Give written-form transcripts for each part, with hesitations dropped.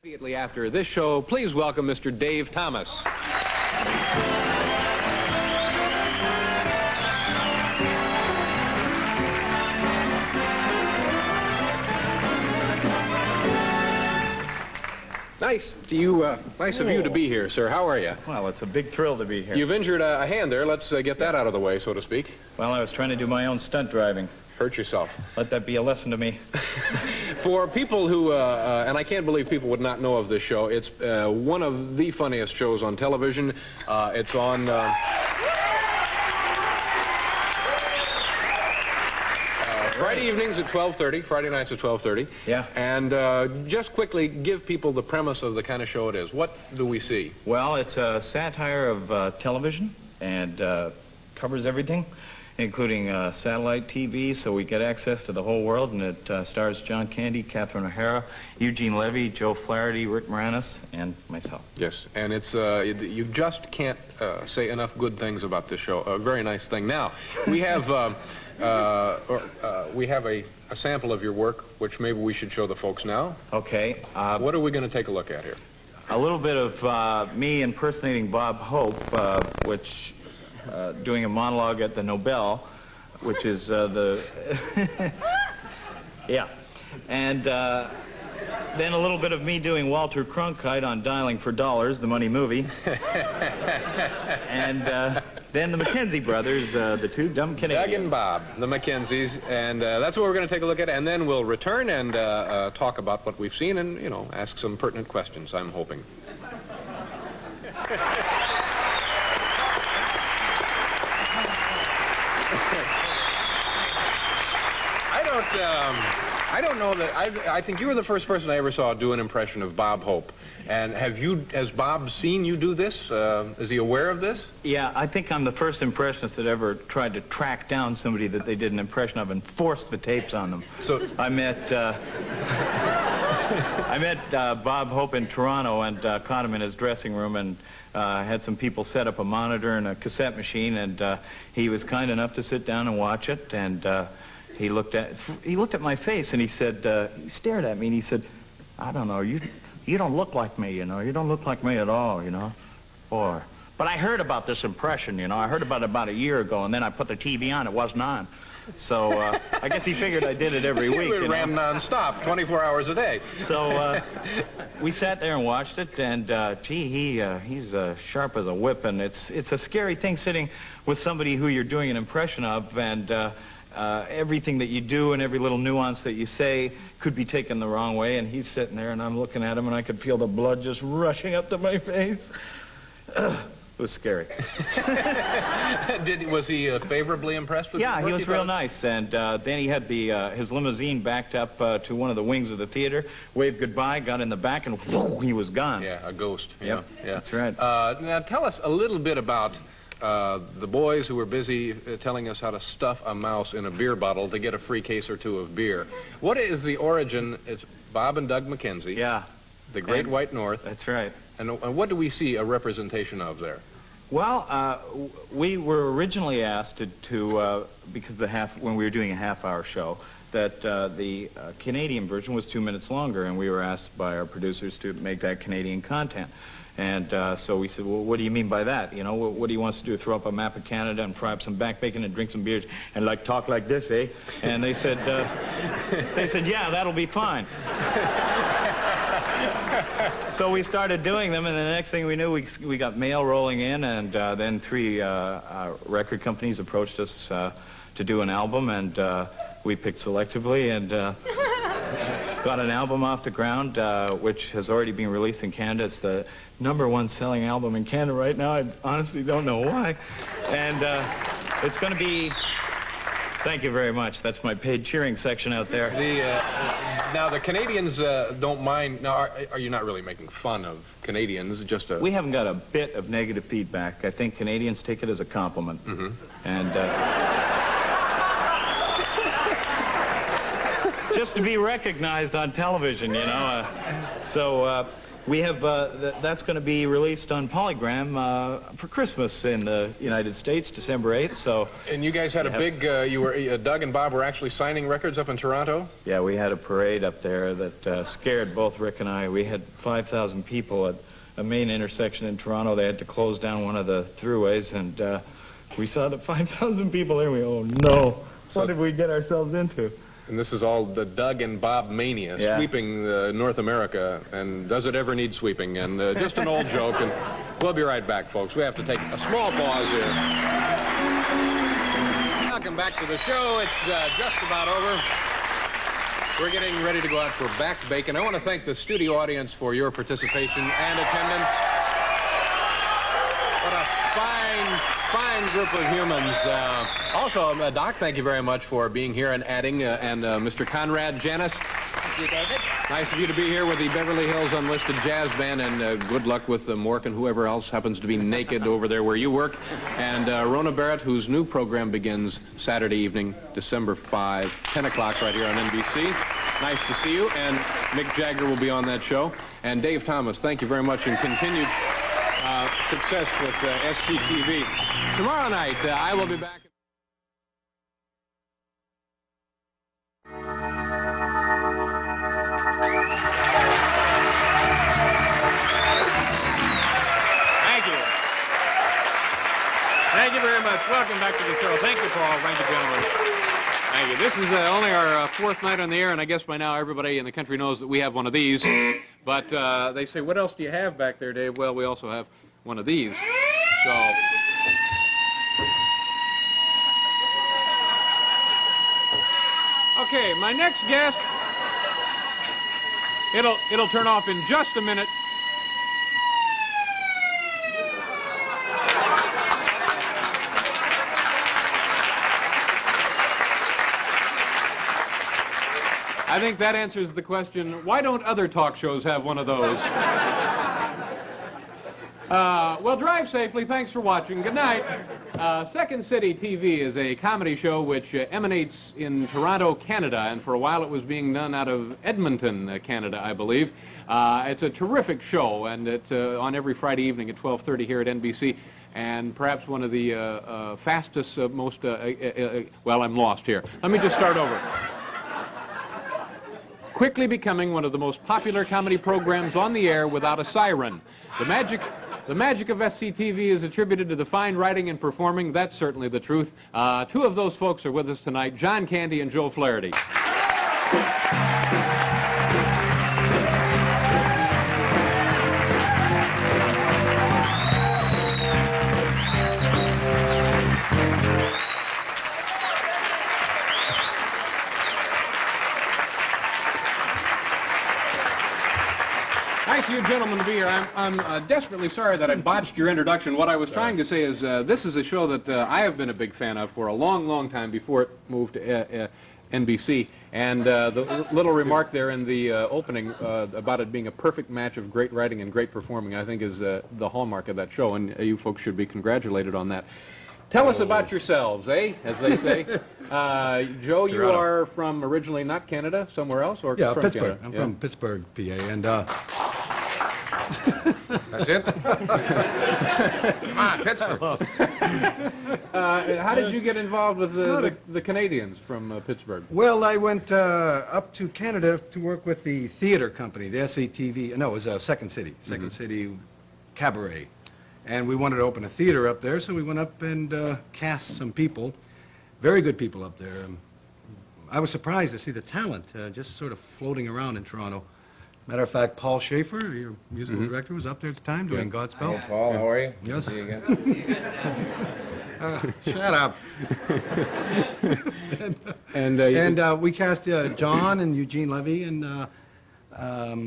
Immediately after this show, please welcome Mr. Dave Thomas. Nice of you to be here, sir. How are you? Well, it's a big thrill to be here. You've injured a hand there. Let's get that out of the way, so to speak. Well, I was trying to do my own stunt driving. Hurt yourself. Let that be a lesson to me. For people who, and I can't believe people would not know of this show, it's one of the funniest shows on television. It's on... Friday evenings at 12:30, Friday nights at 12:30. Yeah. And just quickly give people the premise of the kind of show it is. What do we see? Well, it's a satire of television and covers everything, including satellite TV, so we get access to the whole world, and it stars John Candy, Catherine O'Hara, Eugene Levy, Joe Flaherty, Rick Moranis, and myself. Yes, and it's you just can't say enough good things about this show. A very nice thing. Now, we have... we have a sample of your work, which maybe we should show the folks now. Okay. What are we going to take a look at here? A little bit of me impersonating Bob Hope, which doing a monologue at the Nobel, which is the... yeah. And then a little bit of me doing Walter Cronkite on Dialing for Dollars, the money movie. And... then the McKenzie brothers, the two dumb Canadians. Doug and Bob, the McKenzies, and that's what we're going to take a look at, and then we'll return and talk about what we've seen and, you know, ask some pertinent questions, I'm hoping. I don't know that, I think you were the first person I ever saw do an impression of Bob Hope. And has Bob seen you do this? Is he aware of this? Yeah, I think I'm the first impressionist that ever tried to track down somebody that they did an impression of and force the tapes on them. So I met Bob Hope in Toronto and caught him in his dressing room and had some people set up a monitor and a cassette machine, and he was kind enough to sit down and watch it, and he looked at my face and he said, he stared at me and he said, I don't know, you don't look like me, you know. You don't look like me at all, you know. Boy. But I heard about this impression, you know. I heard about it about a year ago, and then I put the TV on. It wasn't on. So I guess he figured I did it every week. It ran nonstop, 24 hours a day. So we sat there and watched it, and gee, he's sharp as a whip, and it's a scary thing sitting with somebody who you're doing an impression of, and everything that you do and every little nuance that you say could be taken the wrong way, and he's sitting there and I'm looking at him and I could feel the blood just rushing up to my face. It was scary. Was he favorably impressed with you? Yeah, he was real nice, and then he had his limousine backed up to one of the wings of the theater, waved goodbye, got in the back, and whoo, he was gone. Yeah, a ghost. Yep, yeah, that's right. Now tell us a little bit about the boys who were busy telling us how to stuff a mouse in a beer bottle to get a free case or two of beer. What is the origin? It's Bob and Doug McKenzie. Yeah. The Great White North. That's right. And what do we see a representation of there? Well, we were originally asked to because when we were doing a half-hour show, that the Canadian version was 2 minutes longer, and we were asked by our producers to make that Canadian content. And so we said, well, what do you mean by that? You know, what do you want us to do? Throw up a map of Canada and fry up some back bacon and drink some beers and talk like this, eh? And they said, yeah, that'll be fine. So we started doing them, and the next thing we knew, we got mail rolling in, and then 3 record companies approached us to do an album, and we picked selectively and got an album off the ground, which has already been released in Canada. It's the #1 selling album in Canada right now. I honestly don't know why. And it's going to be... Thank you very much. That's my paid cheering section out there. Now, the Canadians don't mind... Now, are you not really making fun of Canadians? Just We haven't got a bit of negative feedback. I think Canadians take it as a compliment. Mm-hmm. And... just to be recognized on television, you know. So We have, that's going to be released on Polygram for Christmas in the United States, December 8th, so... And you guys had a big, Doug and Bob were actually signing records up in Toronto? Yeah, we had a parade up there that scared both Rick and I. We had 5,000 people at a main intersection in Toronto. They had to close down one of the throughways, and we saw the 5,000 people there, and we, oh no, what did we get ourselves into? And this is all the Doug and Bob mania, sweeping North America, and does it ever need sweeping? And just an old joke, and we'll be right back, folks. We have to take a small pause here. Welcome back to the show. It's just about over. We're getting ready to go out for back bacon. I want to thank the studio audience for your participation and attendance. What a fine group of humans. Also, Doc, thank you very much for being here and adding, and Mr. Conrad Janis. Thank you, David. Nice of you to be here with the Beverly Hills Unlisted Jazz Band, and good luck with Mork and whoever else happens to be naked over there where you work. And Rona Barrett, whose new program begins Saturday evening, December 5, 10 o'clock right here on NBC. Nice to see you. And Mick Jagger will be on that show. And Dave Thomas, thank you very much, and continued success with SCTV. Tomorrow night, I will be back. Thank you. Thank you very much. Welcome back to the show. Thank you, Paul. Thank you, gentlemen. Thank you. This is only our fourth night on the air, and I guess by now everybody in the country knows that we have one of these. But they say, what else do you have back there, Dave? Well, we also have one of these. So... Okay, my next guest, it'll turn off in just a minute. I think that answers the question, why don't other talk shows have one of those? Well, drive safely. Thanks for watching. Good night. Second City TV is a comedy show which emanates in Toronto, Canada, and for a while it was being done out of Edmonton, Canada, I believe. It's a terrific show, and it's on every Friday evening at 12:30 here at NBC, and perhaps one of the fastest, most... well, I'm lost here. Let me just start over. Quickly becoming one of the most popular comedy programs on the air without a siren. The magic of SCTV is attributed to the fine writing and performing. That's certainly the truth. Two of those folks are with us tonight, John Candy and Joe Flaherty. Nice of you gentlemen to be here. I'm desperately sorry that I botched your introduction. What I was trying to say is this is a show that I have been a big fan of for a long, long time before it moved to NBC. And the little remark there in the opening about it being a perfect match of great writing and great performing, I think is the hallmark of that show, and you folks should be congratulated on that. Tell us about yourselves, eh, as they say. Joe, you are from originally not Canada, somewhere else? Or yeah, from Pittsburgh. Canada? I'm from Pittsburgh, PA, and... That's it? Come on, Pittsburgh. How did you get involved with the Canadians from Pittsburgh? Well, I went up to Canada to work with the theater company, the SCTV. No, it was Second City. Second City Cabaret. And we wanted to open a theater up there, so we went up and cast some people. Very good people up there. I was surprised to see the talent just sort of floating around in Toronto. Matter of fact, Paul Schaefer, your musical director, was up there at the time doing Godspell. Hello, Paul. How are you? Yes. See you again. Shut up. and we cast John and Eugene Levy and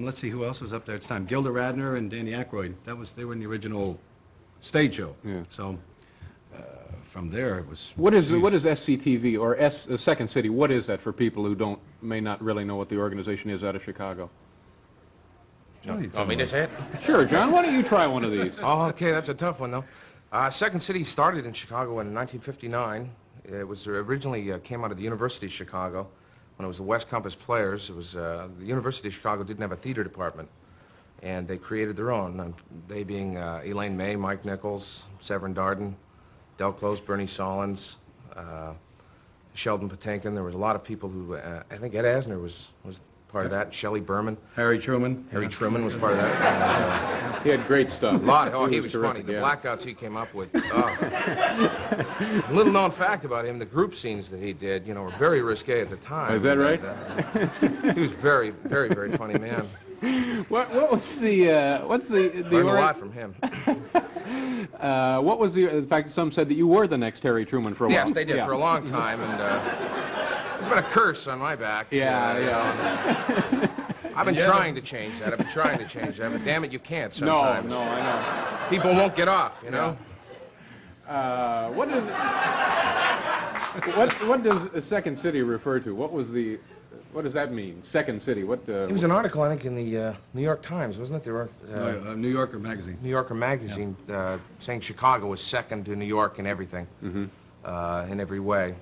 let's see who else was up there at the time. Gilda Radner and Danny Aykroyd. They were in the original stage show. Yeah. So from there it was. What is SCTV or Second City? What is that for people who may not really know what the organization is out of Chicago? Want me to say it? Sure, John. Why don't you try one of these? Oh, okay. That's a tough one, though. Second City started in Chicago in 1959. It was originally came out of the University of Chicago when it was the West Compass Players. It was the University of Chicago didn't have a theater department, and they created their own. They being Elaine May, Mike Nichols, Severin Darden, Del Close, Bernie Solins, Sheldon Patinkin. There was a lot of people who, I think Ed Asner was part of that. Shelley Berman. Harry Truman. Harry Truman was part of that. And, He had great stuff. a lot. Oh, he was funny. terrific, The yeah. blackouts he came up with. Oh. Little known fact about him: the group scenes that he did, were very risque at the time. Is that right? He was very, very, very funny man. What was the what's the Learned a lot from him. what was the fact that some said that you were the next Harry Truman for a while? Yes, they did Yeah. for a long time, and there's been a curse on my back. Yeah. I've been trying to change that. I've been trying to change that, but damn it, you can't sometimes. No, I know. People won't get off, you know? What does a Second City refer to? What does that mean? Second City. What? It was an article, I think, in the New York Times, wasn't it? There were, New Yorker magazine. New Yorker magazine saying Chicago was second to New York in everything, in every way.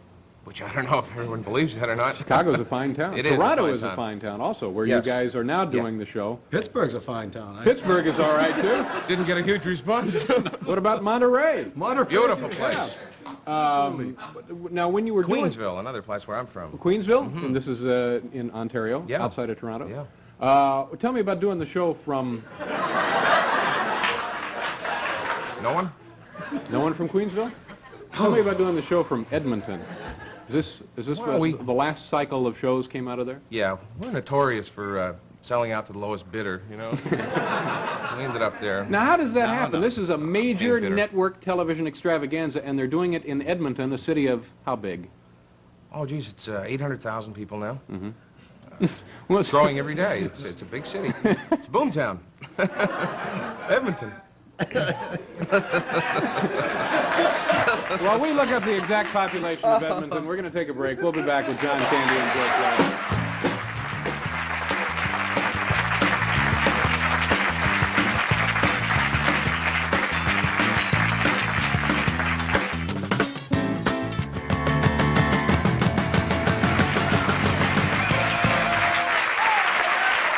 Which I don't know if everyone believes that or not. Chicago's a fine town. It is a Toronto fine is a town. fine town also, where Yes. you guys are now doing the show. Pittsburgh's a fine town. Pittsburgh is all right too. Didn't get a huge response. What about Monterey? Beautiful place. Now, when you were doing Queensville, another place where I'm from. Queensville, and this is in Ontario, Yeah. outside of Toronto. Yeah. Tell me about doing the show from. No one? No one from Queensville? Tell me about doing the show from Edmonton. Is this Well, what the last cycle of shows came out of there? Yeah, we're notorious for selling out to the lowest bidder, We ended up there. Now, how does that happen? This is a major Bitter. network television extravaganza, and they're doing it in Edmonton, a city of how big? Oh, geez, it's 800,000 people now. Well, It's growing every day. It's a big city. It's boomtown. Edmonton. while we look up the exact population of Edmonton, we're going to take a break. We'll be back with John Candy and George Gladys.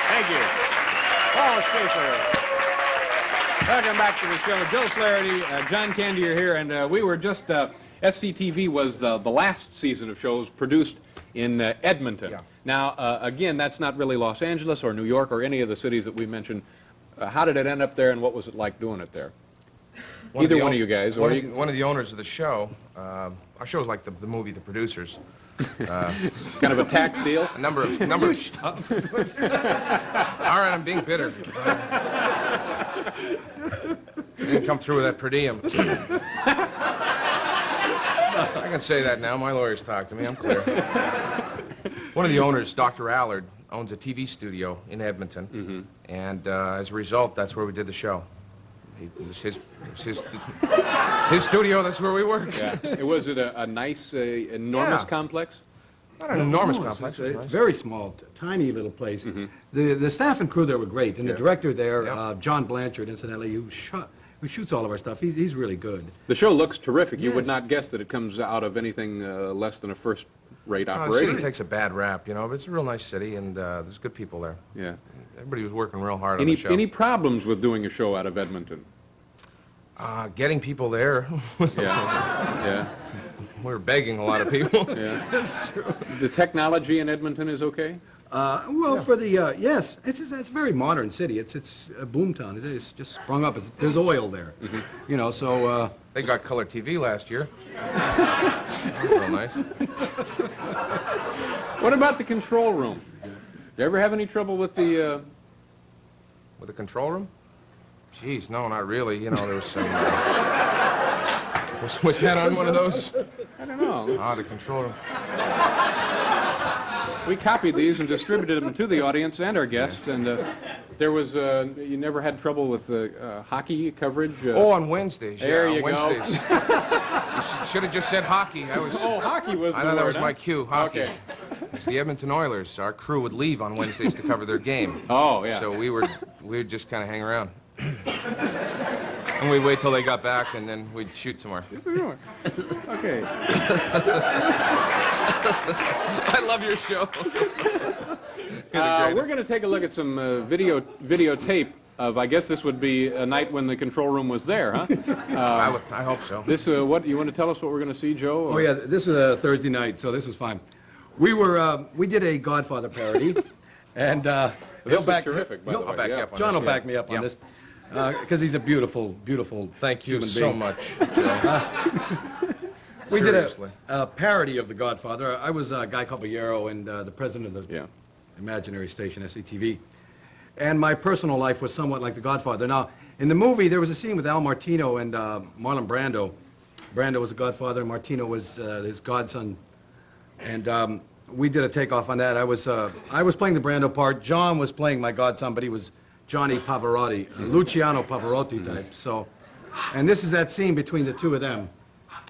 Thank you. Paul Schaefer. Welcome back to the show. Joe Flaherty, John Candy are here, and we were just, SCTV was the last season of shows produced in Edmonton. Yeah. Now, again, that's not really Los Angeles or New York or any of the cities that we mentioned. How did it end up there, and what was it like doing it there? Either one of you guys. Or One of the owners of the show, our show's like the movie The Producers. kind of a tax deal? A number of stuff. All right, I'm being bitter. Didn't come through with that per diem. I can say that now. My lawyers talk to me. I'm clear. One of the owners, Dr. Allard, owns a TV studio in Edmonton, and as a result, that's where we did the show. It was his studio. That's where we worked. Yeah. Was it a nice, enormous Yeah. complex? Not an enormous No, complex. It's it was nice. very small, tiny little place. The staff and crew there were great, and the director there, Yeah. John Blanchard, incidentally, who shoots all of our stuff. He's really good. The show looks terrific. You would Yes. not guess that it comes out of anything less than a first-rate The operation. city takes a bad rap, but it's a real nice city, and there's good people there. Yeah. Everybody was working real hard on the show. Any problems with doing a show out of Edmonton? Getting people there. Yeah. We were begging a lot of people. Yeah. The technology in Edmonton is okay? Well, for the yes, it's a very modern city. It's a boomtown. It's just sprung up. There's oil there, So They got color TV last year. That was real nice. What about the control room? You ever have any trouble with the? With the control room? Jeez, no, not really. There was some... was that on one of those? I don't know. The control room. We copied these and distributed them to the audience and our guests, and there was you never had trouble with hockey coverage. On Wednesdays. There yeah, you on go. Wednesdays. You should have just said hockey. Hockey was. I the thought that word, was huh? my cue. Hockey. Okay. It's the Edmonton Oilers. Our crew would leave on Wednesdays to cover their game. Oh yeah. So we would just kind of hang around. And we'd wait till they got back, and then we'd shoot somewhere. Okay. I love your show. We're going to take a look at some videotape I guess this would be a night when the control room was there, huh? I hope so. This, what, you want to tell us what we're going to see, Joe? Oh yeah, this was a Thursday night, so this was fine. We did a Godfather parody, and This is terrific, by the way. back Yeah. up on John will this, back me up on this, because he's a beautiful, beautiful Thank you human so being. much, Joe. We did Seriously. a parody of The Godfather. I was Guy Caballero and the president of the Yeah. imaginary station, SCTV. And my personal life was somewhat like The Godfather. Now, in the movie, there was a scene with Al Martino and Marlon Brando. Brando was the Godfather, and Martino was his godson. And we did a takeoff on that. I was playing the Brando part. John was playing my godson, but he was Johnny Pavarotti, a Luciano Pavarotti type. So, and this is that scene between the two of them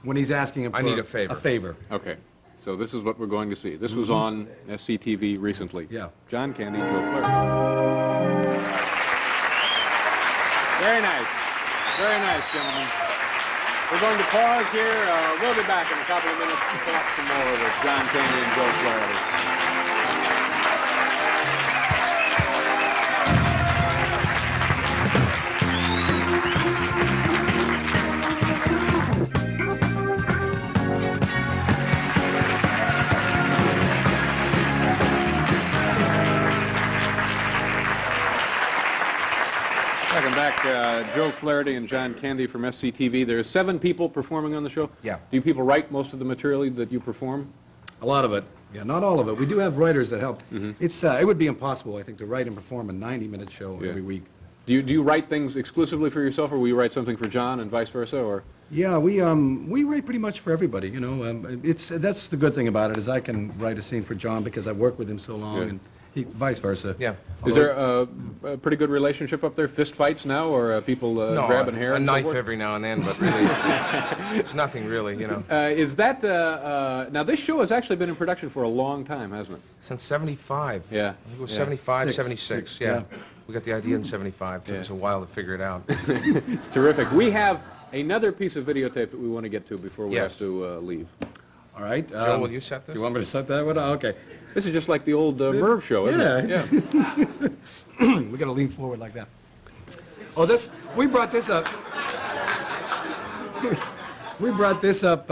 when he's asking him for I need a favor. A favor. Okay. So this is what we're going to see. This was on SCTV recently. Yeah. John Candy, Joe Flaherty. Very nice. Very nice, gentlemen. We're going to pause here. We'll be back in a couple of minutes to talk some more with John Candy and Joe Flaherty. Welcome back, Joe Flaherty and John Candy from SCTV. There's 7 people performing on the show. Yeah. Do you people write most of the material that you perform? A lot of it. Yeah, not all of it. We do have writers that help. It would be impossible, I think, to write and perform a 90-minute show Yeah. every week. Do you write things exclusively for yourself, or will you write something for John and vice versa? Or Yeah, we write pretty much for everybody. You know, that's the good thing about it is I can write a scene for John because I've worked with him so long, Good. and vice versa. Yeah. is there a pretty good relationship up there? Fist fights now, or people No, grabbing hair? a and so knife forth? every now and then, but really, it's nothing really, you know. Is that now? This show has actually been in production for a long time, hasn't it? Since 75. Yeah. I think it was Yeah. 75, Six, 76, six, yeah. yeah. We got the idea in 75. Took Yeah. us a while to figure it out. It's terrific. We have another piece of videotape that we want to get to before we Yes. have to leave. All right. Joe, will you set this? You want me to set that one? Oh, okay. This is just like the old Merv show, isn't it? Yeah. We got to lean forward like that. Oh, we brought this up. We brought this up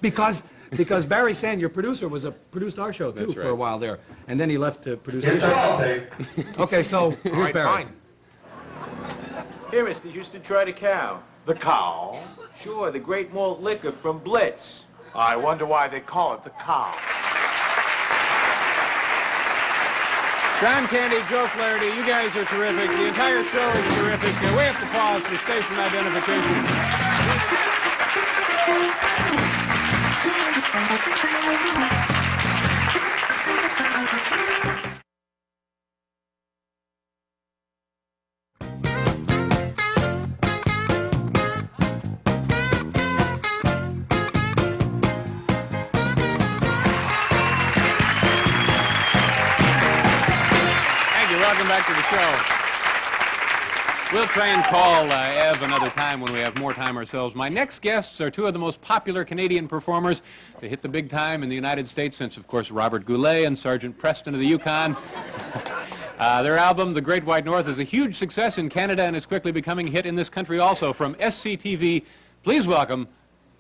because Barry Sand, your producer, produced our show too That's for right. a while there, and then he left to produce his show. Okay, so All here's right, Barry. fine. Here, mister, you used to try the cow. The cow? Sure, the great malt liquor from Blitz. I wonder why they call it the cow. John Candy, Joe Flaherty, you guys are terrific. The entire show is terrific. We have to pause for station identification. Thank you. Welcome back to the show. We'll try and call Ev another time when we have more time ourselves. My next guests are 2 of the most popular Canadian performers. They hit the big time in the United States since, of course, Robert Goulet and Sergeant Preston of the Yukon. Their album, The Great White North, is a huge success in Canada and is quickly becoming a hit in this country also. From SCTV, please welcome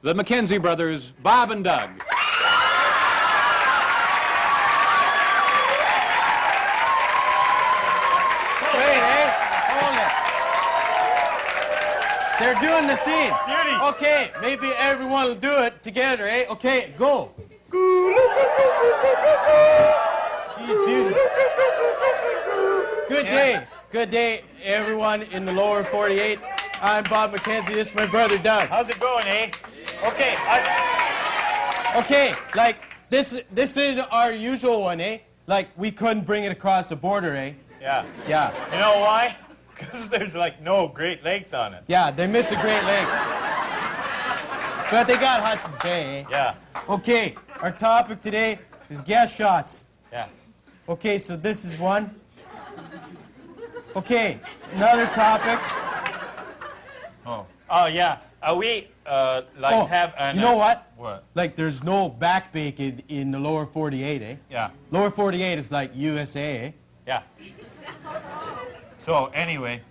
the Mackenzie brothers, Bob and Doug. Wait, eh? Hold it. They're doing the theme. Okay, maybe everyone will do it together, eh? Okay, go. Jeez, beauty. Good day. Good day, everyone in the lower 48. I'm Bob McKenzie. This is my brother, Doug. How's it going, eh? Okay, Okay, like, this is our usual one, eh? Like, we couldn't bring it across the border, eh? yeah. Yeah. You know why? Because there's like no Great Lakes on it. Yeah, they miss the Great Lakes. But they got Hudson Bay, eh? Yeah. Okay, our topic today is gas shots. Yeah. Okay, so this is one. Okay, another topic. Oh, yeah. We, Oh, have an... you know what? What? Like, there's no back bacon in the lower 48, eh? Yeah. Lower 48 is like USA, eh? Yeah. So anyway,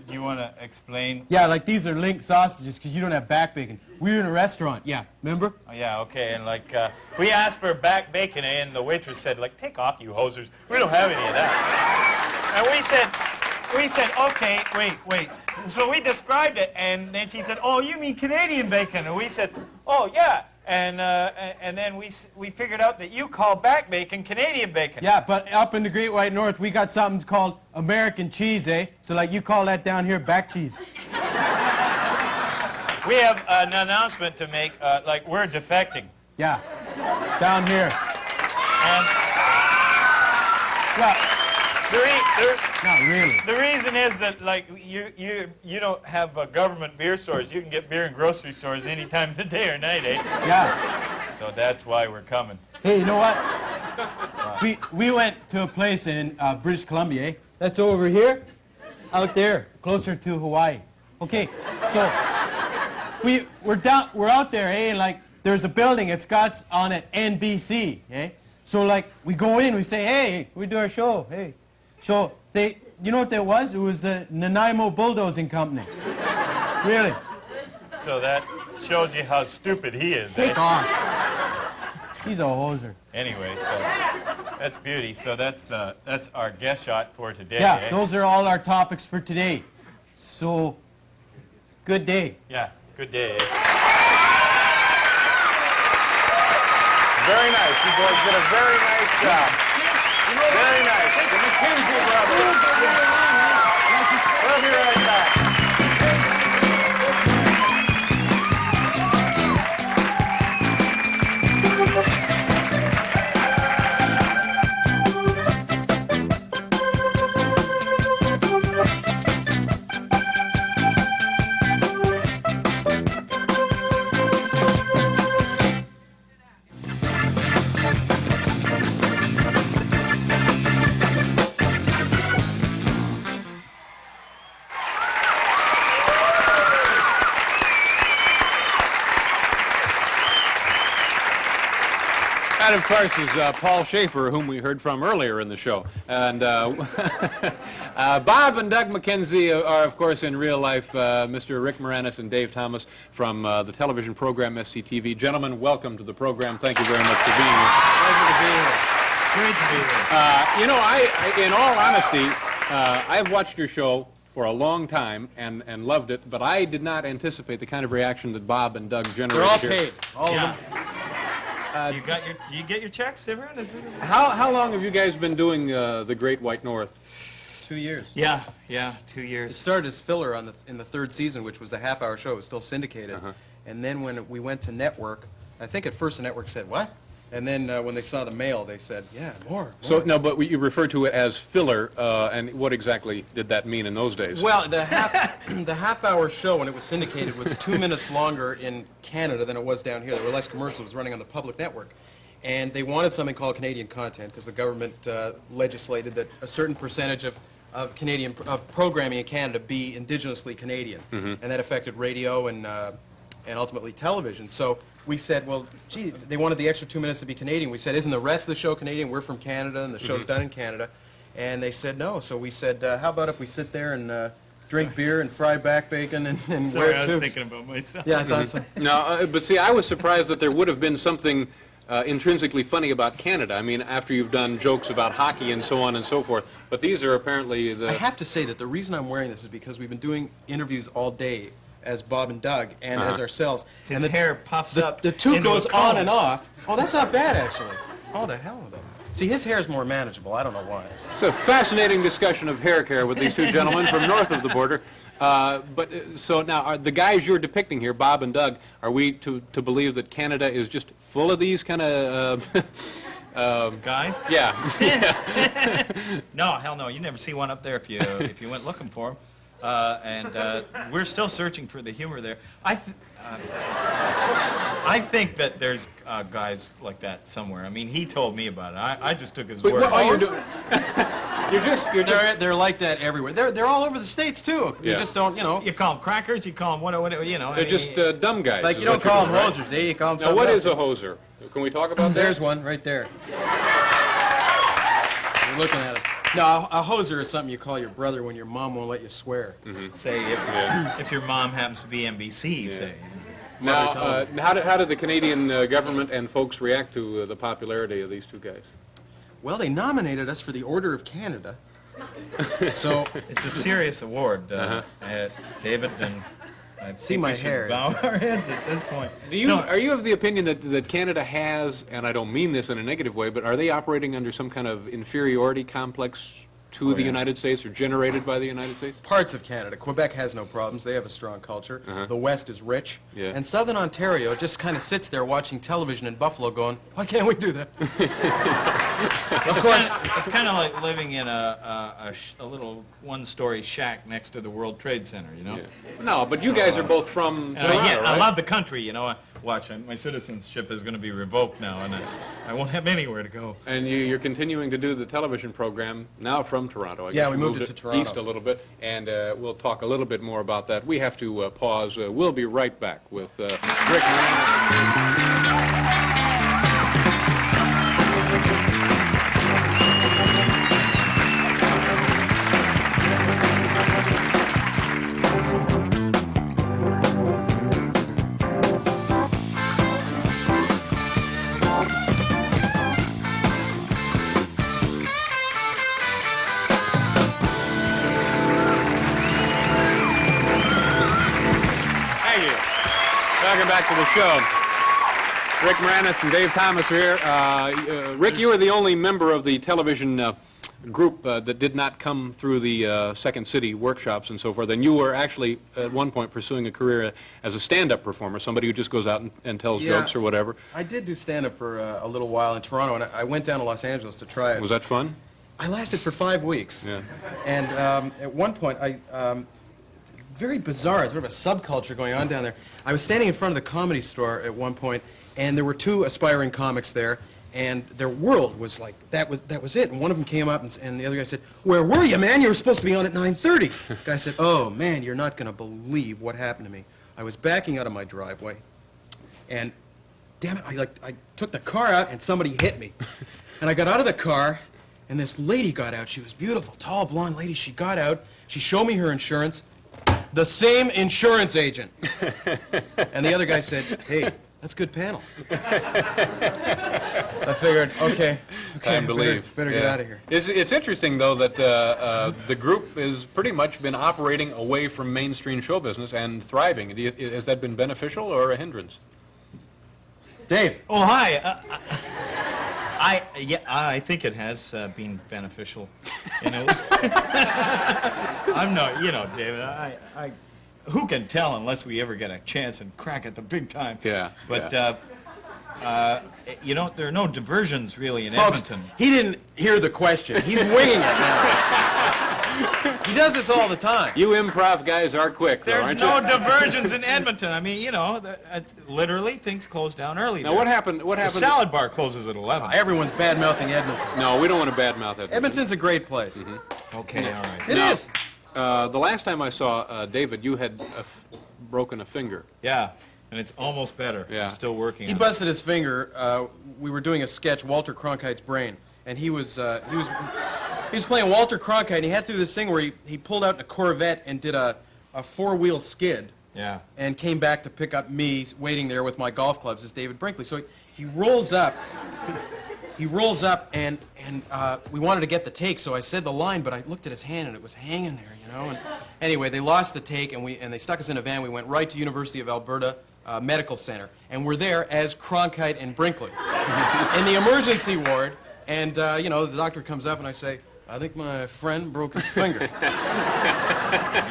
you want to explain? Yeah, like these are link sausages because you don't have back bacon. We were in a restaurant, yeah, remember? Oh, yeah, okay, and like, we asked for back bacon, and the waitress said, like, take off, you hosers. We don't have any of that. And we said, okay, wait. So we described it, and then she said, oh, you mean Canadian bacon? And we said, oh, yeah. And then we figured out that you call back bacon Canadian bacon. Yeah, but up in the Great White North, we got something called American cheese, eh? So like you call that down here back cheese. We have an announcement to make, like we're defecting. Yeah, down here. And Well, not really. the reason is that like you don't have government beer stores. You can get beer in grocery stores any time of the day or night, eh? Yeah. So that's why we're coming. Hey, you know what? We went to a place in British Columbia, eh? That's over here, out there, closer to Hawaii. Okay, so we're out there, eh? And like there's a building. It's got on it NBC, eh? So like we go in, we say, hey, we do our show, hey. So you know what that was? It was the Nanaimo Bulldozing Company. Really. So that shows you how stupid he is. Take off. He's a hoser. Anyway, so that's beauty. So that's our guest shot for today. Yeah, eh? those are all our topics for today. So, good day. Yeah, good day. Very nice. You boys did a very nice job. Very nice. The McKenzie brothers. We'll be right back. That, of course, is Paul Schaefer, whom we heard from earlier in the show. And Bob and Doug McKenzie are, of course, in real life, Mr. Rick Moranis and Dave Thomas from the television program SCTV. Gentlemen, welcome to the program. Thank you very much for being here. Pleasure to be here. Great to be here. You know, I in all honesty, I've watched your show for a long time and loved it, but I did not anticipate the kind of reaction that Bob and Doug generated. They're all here. paid. All of them. Do you get your checks, everyone? How long have you guys been doing the Great White North? 2 years. Yeah, 2 It years. started as filler in the third season, which was a half-hour show. It was still syndicated. And then when we went to network, I think at first the network said, what? And then when they saw the mail, they said, yeah, more. So, no, but you refer to it as filler, and what exactly did that mean in those days? Well, the half-hour show, when it was syndicated, was 2 minutes longer in Canada than it was down here. There were less commercials. It was running on the public network. And they wanted something called Canadian content, because the government legislated that a certain percentage of Canadian programming in Canada be indigenously Canadian. And that affected radio and ultimately television. So we said, well, gee, they wanted the extra 2 minutes to be Canadian. We said, isn't the rest of the show Canadian? We're from Canada, and the show's done in Canada. And they said no. So we said, how about if we sit there and drink beer and fry back bacon and Sorry, wear I was tubes? thinking about myself. Yeah, I thought so. No, but see, I was surprised that there would have been something intrinsically funny about Canada. I mean, after you've done jokes about hockey and so on and so forth. But these are apparently the... I have to say that the reason I'm wearing this is because we've been doing interviews all day as Bob and Doug and as ourselves. His and hair puffs up. The tube into a goes cone. on and off. Oh, that's not bad, actually. Oh, the hell with it. See, his hair is more manageable. I don't know why. It's a fascinating discussion of hair care with these two gentlemen from north of the border. So now, are the guys you're depicting here, Bob and Doug, are we to believe that Canada is just full of these kind of... Guys? Yeah. No, hell no. You never see one up there if you went looking for them. And we're still searching for the humor there. I think that there's guys like that somewhere. I mean, he told me about it. I just took his word. What you're doing? They're like that everywhere. They're all over the States, too. You Yeah. just don't, you know. You call them crackers. You call them what you know. They're just dumb guys. Like, is you don't what you're call them doing, right? hosers, eh? You call them Now, what something is a hoser? Can we talk about else. that? There's one right there. You're looking at it. No, a hoser is something you call your brother when your mom won't let you swear. Say, if your mom happens to be NBC, say. Now, how did the Canadian government and folks react to the popularity of these two guys? Well, they nominated us for the Order of Canada. So It's a serious award, David, and I think my we should hair. bow our heads at this point. Are you of the opinion that Canada has, and I don't mean this in a negative way, but are they operating under some kind of inferiority complex to the United States or generated by the United States? parts of Canada. Quebec has no problems. They have a strong culture. The West is rich. Yeah. And Southern Ontario just kind of sits there watching television in Buffalo going, why can't we do that? Of course, it's kind of like living in a little one-story shack next to the World Trade Center, you know? Yeah. No, but you guys are both from Toronto, I right? love the country, you know. Watch, my citizenship is going to be revoked now, and I won't have anywhere to go. And you're continuing to do the television program now from Toronto. I guess Yeah, you we moved it to Toronto. east a little bit, and we'll talk a little bit more about that. We have to pause. We'll be right back with Rick Moranis. Welcome back to the show. Rick Moranis and Dave Thomas are here. Rick, you were the only member of the television group that did not come through the Second City workshops and so forth, and you were actually at one point pursuing a career as a stand-up performer, somebody who just goes out and tells jokes or whatever. I did do stand-up for a little while in Toronto, and I went down to Los Angeles to try it. Was that fun? I lasted for 5 weeks. Yeah. And at one point, very bizarre, sort of a subculture going on down there. I was standing in front of the Comedy Store at one point, and there were two aspiring comics there, and their world was like, that was it. And one of them came up, and the other guy said, "Where were you, man? You were supposed to be on at 9:30. The guy said, "Oh, man, you're not going to believe what happened to me. I was backing out of my driveway, and damn it, I took the car out, and somebody hit me. And I got out of the car, and this lady got out. She was beautiful, tall, blonde lady. She got out. She showed me her insurance. The same insurance agent." And the other guy said, "Hey, that's good panel." I figured, okay, Time to leave. Better get out of here. It's interesting, though, that the group has pretty much been operating away from mainstream show business and thriving. Has that been beneficial or a hindrance? Dave. Oh, hi. I think it has been beneficial. You know, I'm not, you know, David. Who can tell unless we ever get a chance and crack at the big time? Yeah. But you know, there are no diversions really in Folks, Edmonton. he didn't hear the question. He's winging it now. He does this all the time. You improv guys are quick, though, There's aren't no you? diversions in Edmonton. I mean, you know, literally things close down early. Now, there. what happened? What The happened? salad bar closes at 11. Everyone's bad-mouthing Edmonton. No, we don't want to badmouth Edmonton. Edmonton's a great place. Okay, all right. It is. The last time I saw David, you had broken a finger. Yeah, and it's almost better. Yeah. I'm still working He on it. busted his finger. We were doing a sketch, Walter Cronkite's Brain, and he was playing Walter Cronkite, and he had to do this thing where he pulled out a Corvette and did a four-wheel skid. Yeah. And came back to pick up me waiting there with my golf clubs as David Brinkley. So he rolls up. He rolls up, and we wanted to get the take, so I said the line, but I looked at his hand, and it was hanging there, you know. And anyway, they lost the take, and they stuck us in a van. We went right to University of Alberta Medical Center, and we're there as Cronkite and Brinkley in the emergency ward. And you know, the doctor comes up, and I say, "I think my friend broke his finger."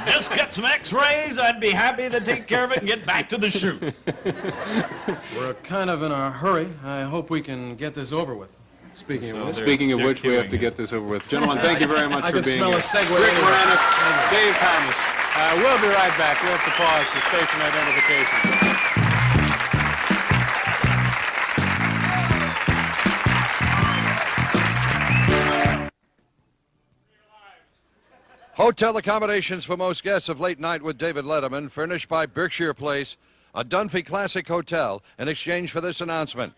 Just get some x-rays. I'd be happy to take care of it and get back to the shoot. We're kind of in a hurry. I hope we can get this over with. Speaking of which, Speaking of they're which, we have to queuing get this over with. Gentlemen, thank you very much I for can being smell here. a segue Rick anywhere. Moranis, Dave Thomas. We'll be right back. We'll have to pause for station identification. Hotel accommodations for most guests of Late Night with David Letterman, furnished by Berkshire Place, a Dunphy Classic Hotel, in exchange for this announcement.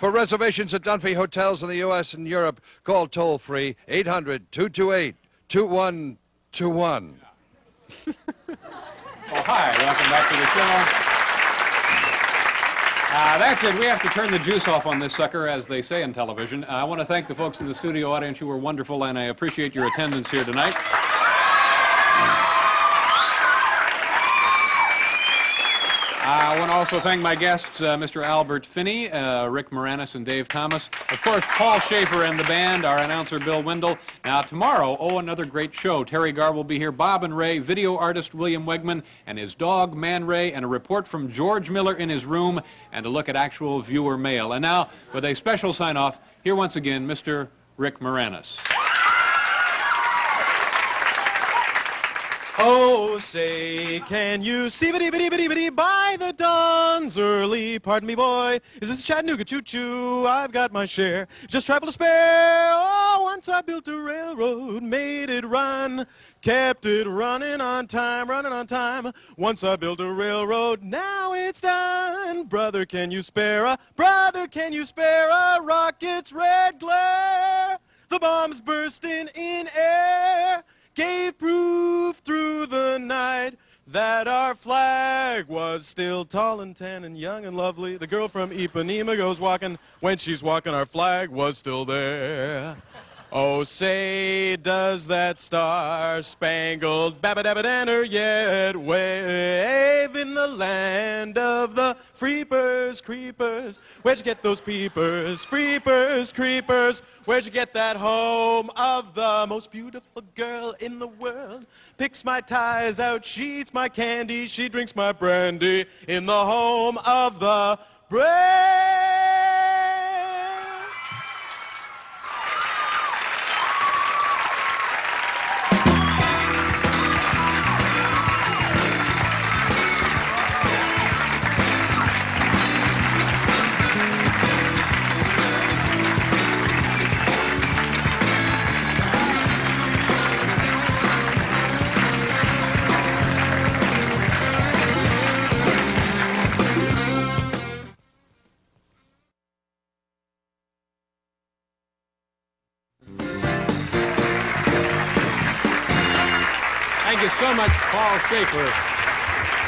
For reservations at Dunphy hotels in the U.S. and Europe, call toll-free 800-228-2121. Oh, hi. Welcome back to the show. That's it. We have to turn the juice off on this sucker, as they say in television. I want to thank the folks in the studio audience. You were wonderful, and I appreciate your attendance here tonight. I want to also thank my guests, Mr. Albert Finney, Rick Moranis, and Dave Thomas. Of course, Paul Schaefer and the band, our announcer, Bill Wendell. Now, tomorrow, another great show. Terry Garr will be here, Bob and Ray, video artist William Wegman, and his dog, Man Ray, and a report from George Miller in his room, and a look at actual viewer mail. And now, with a special sign-off, here once again, Mr. Rick Moranis. Oh, say, can you see bitty by the dawn's early? Pardon me, boy, is this Chattanooga choo-choo? I've got my share, just travel to spare. Oh, once I built a railroad, made it run, kept it running on time, running on time. Once I built a railroad, now it's done. Brother, can you spare a rocket's red glare? The bombs bursting in air gave proof through the night that our flag was still tall and tan and young and lovely. The girl from Ipanema goes walking. When she's walking, our flag was still there. Oh, say, does that star-spangled babba-dabba-danner yet wave in the land of the freepers, creepers? Where'd you get those peepers, freepers, creepers? Where'd you get that home of the most beautiful girl in the world? Picks my ties out, she eats my candy, she drinks my brandy in the home of the brave. Thank you so much, Paul Schaefer.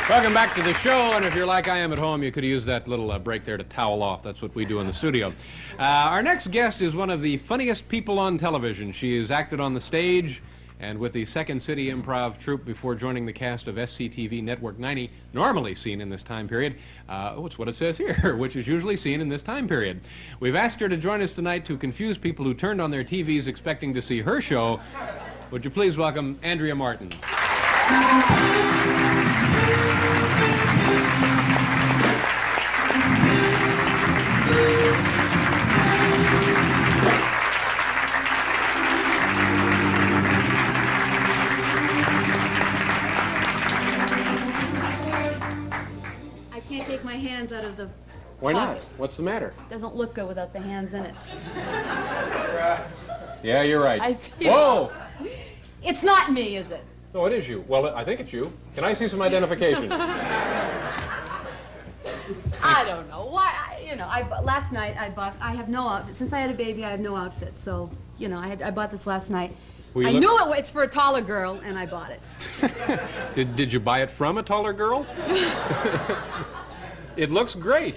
Welcome back to the show, and if you're like I am at home, you could use that little break there to towel off. That's what we do in the studio. Our next guest is one of the funniest people on television. She has acted on the stage and with the Second City Improv Troupe before joining the cast of SCTV Network 90, normally seen in this time period. It's what it says here, which is usually seen in this time period. We've asked her to join us tonight to confuse people who turned on their TVs expecting to see her show. Would you please welcome Andrea Martin. I can't take my hands out of the Why not? pockets. What's the matter? Doesn't look good without the hands in it. Yeah, you're right. I feel- Whoa! It's not me, is it? No, it is you. Well, I think it's you. Can I see some identification? I don't know why. Last night I have no outfit. Since I had a baby, I have no outfit. So, I bought this last night. Well, I you knew it's for a taller girl, and I bought it. Did you buy it from a taller girl? It looks great.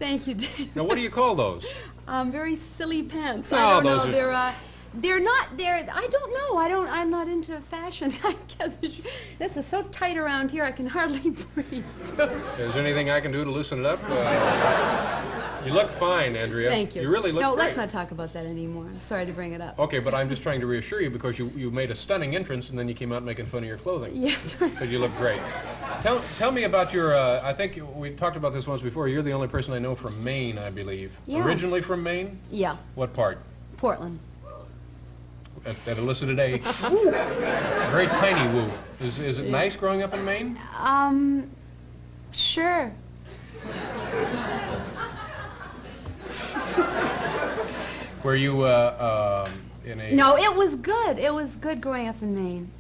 Thank you, Dave. Now, what do you call those? Very silly pants. No, I don't those know. are- They're not. I don't know. I'm not into fashion. I guess this is so tight around here. I can hardly breathe. Is there anything I can do to loosen it up? You look fine, Andrea. Thank you. You really look No, great. let's not talk about that anymore. I'm sorry to bring it up. Okay, but I'm just trying to reassure you because you made a stunning entrance and then you came out making fun of your clothing. Yes. But you look great. Tell me about your, I think we talked about this once before. You're the only person I know from Maine, I believe. Yeah. Originally from Maine? Yeah. What part? Portland. That elicited a very tiny woo. Is it nice growing up in Maine? Sure. Were you in a... No, it was good. It was good growing up in Maine.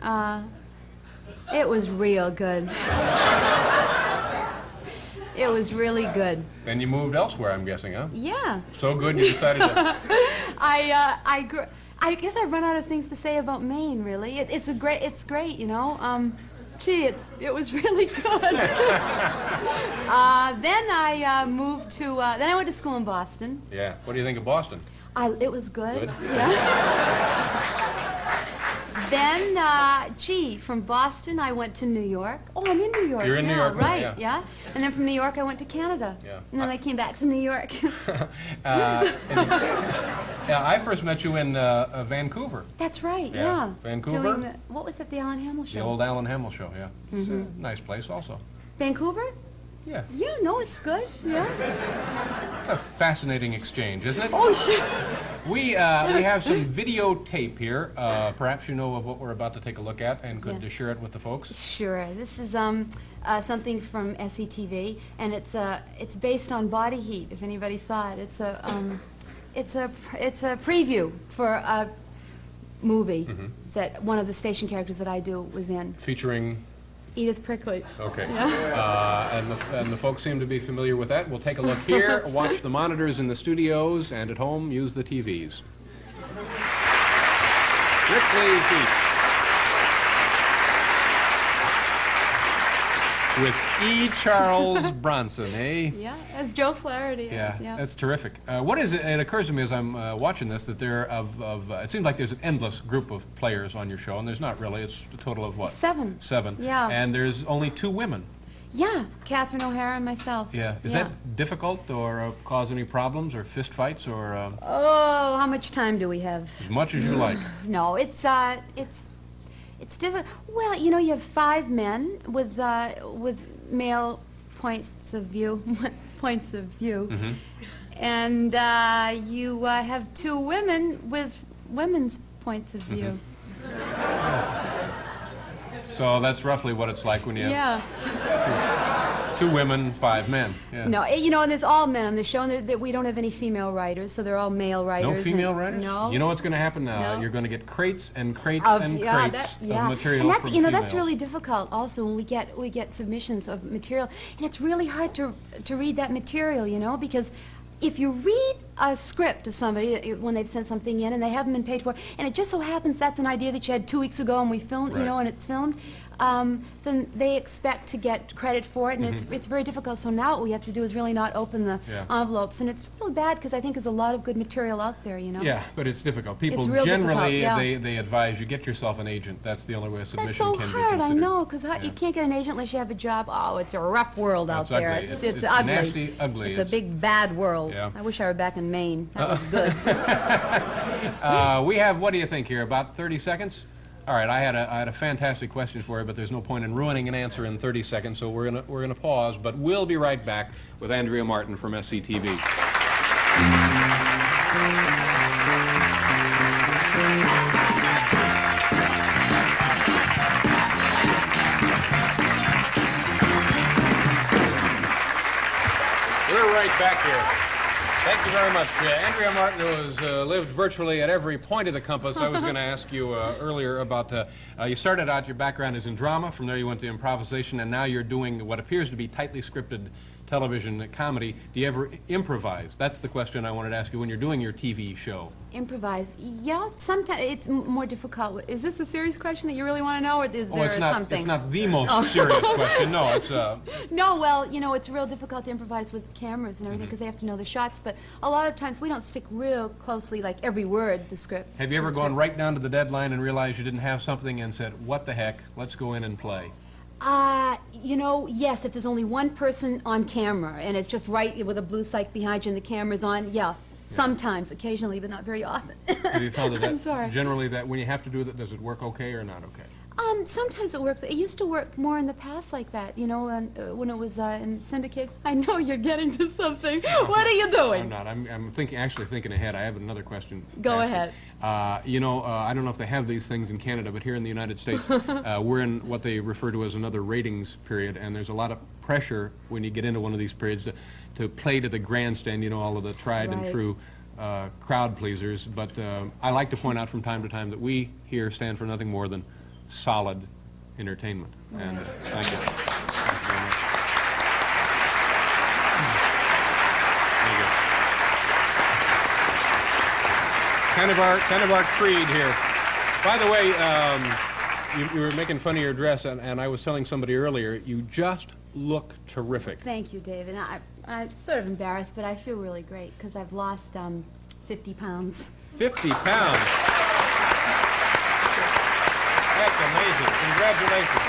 It was real good. It was really good. Then you moved elsewhere, I'm guessing, huh? Yeah. So good you decided to... I guess I've run out of things to say about Maine, really. It's great, you know. Gee, it was really good. Then I moved to, then I went to school in Boston. Yeah. What do you think of Boston? It was good. Good? Yeah. Then, gee, from Boston I went to New York. Oh, I'm in New York. You're in New York now, right? yeah. Yeah. And then from New York I went to Canada. Yeah. And then I came back to New York. I first met you in Vancouver. That's right. Yeah. Yeah. Vancouver? Doing what was that? The Alan Hamill show. The old Alan Hamill show. Yeah. It's a nice place, also. Vancouver? Yeah. Yeah. No, it's good. Yeah. It's a fascinating exchange, isn't it? Oh, shit. We have some videotape here. Perhaps you know of what we're about to take a look at and could share it with the folks. Sure. This is something from SCTV, and it's based on Body Heat. If anybody saw it, it's a preview for a movie that one of the station characters that I do was in. Featuring Edith Prickly. Okay. Yeah. And the folks seem to be familiar with that. We'll take a look here, watch the monitors in the studios, and at home, use the TVs. Prickly Heat. With E. Charles Bronson, eh? Yeah, as Joe Flaherty. Yeah, that's terrific. What is it? It occurs to me as I'm watching this that there it seems like there's an endless group of players on your show, and there's not really. It's a total of what? 7. 7. Yeah. And there's only 2 women. Yeah, Catherine O'Hara and myself. Yeah. Is that difficult or cause any problems or fist fights or? Oh, how much time do we have? As much as you like. No, it's difficult. Well, you know, you have 5 men with male points of view, and you have 2 women with women's points of view. So that's roughly what it's like when you have 2 women, 5 men. Yeah. No, you know, and there's all men on the show, and we don't have any female writers, so they're all male writers. No female writers? No. You know what's going to happen now? No. You're going to get crates and crates of material and that's, from you know, that's females. really difficult also when we get submissions of material, and it's really hard to read that material, you know, because if you read a script of somebody when they've sent something in and they haven't been paid for, and it just so happens that's an idea that you had 2 weeks ago and we filmed, you know, and it's filmed, then they expect to get credit for it, and it's very difficult. So now what we have to do is really not open the envelopes, and it's really bad because I think there's a lot of good material out there, you know. Yeah, but it's difficult. People It's real generally difficult, they advise you get yourself an agent. That's the only way a submission That's so can be hard, considered. I know, because you can't get an agent unless you have a job. Oh, it's a rough world out there. Ugly. It's It's ugly. nasty, ugly. It's a big, bad world. Yeah. I wish I were back in Maine. That was good. We have, what do you think here, about 30 seconds? All right, I had a fantastic question for you, but there's no point in ruining an answer in 30 seconds, so we're gonna pause, but we'll be right back with Andrea Martin from SCTV. We're right back here. Thank you very much. Andrea Martin, who has lived virtually at every point of the compass. I was going to ask you earlier about, you started out, your background is in drama, from there you went to improvisation, and now you're doing what appears to be tightly scripted television comedy. Do you ever improvise? That's the question I wanted to ask you when you're doing your TV show. Improvise. Yeah, sometimes it's more difficult. Is this a serious question that you really want to know, or is there something? It's not the most serious question. No, it's... No, well, you know, it's real difficult to improvise with cameras and everything because they have to know the shots, but a lot of times we don't stick real closely, like every word, the script. Have you ever gone right down to the deadline and realized you didn't have something and said, what the heck, let's go in and play? You know, yes, if there's only one person on camera and it's just right with a blue cyc behind you and the camera's on, yeah. Sometimes, occasionally, but not very often. Have you found that, I'm sorry. Generally, that when you have to do that, does it work okay or not okay? Sometimes it works. It used to work more in the past like that, you know, when it was in syndicate. I know you're getting to something. What are you doing? I'm not. I'm actually thinking ahead. I have another question. Go ahead. You know, I don't know if they have these things in Canada, but here in the United States, we're in what they refer to as another ratings period, and there's a lot of pressure when you get into one of these periods to play to the grandstand, you know, all of the tried and true crowd pleasers. But I like to point out from time to time that we here stand for nothing more than solid entertainment. And thank you. Thank you very much. kind of our creed here. By the way, you were making fun of your dress, and I was telling somebody earlier, you just look terrific. Thank you, David. I'm sort of embarrassed, but I feel really great because I've lost 50 pounds. 50 pounds. That's amazing. Congratulations.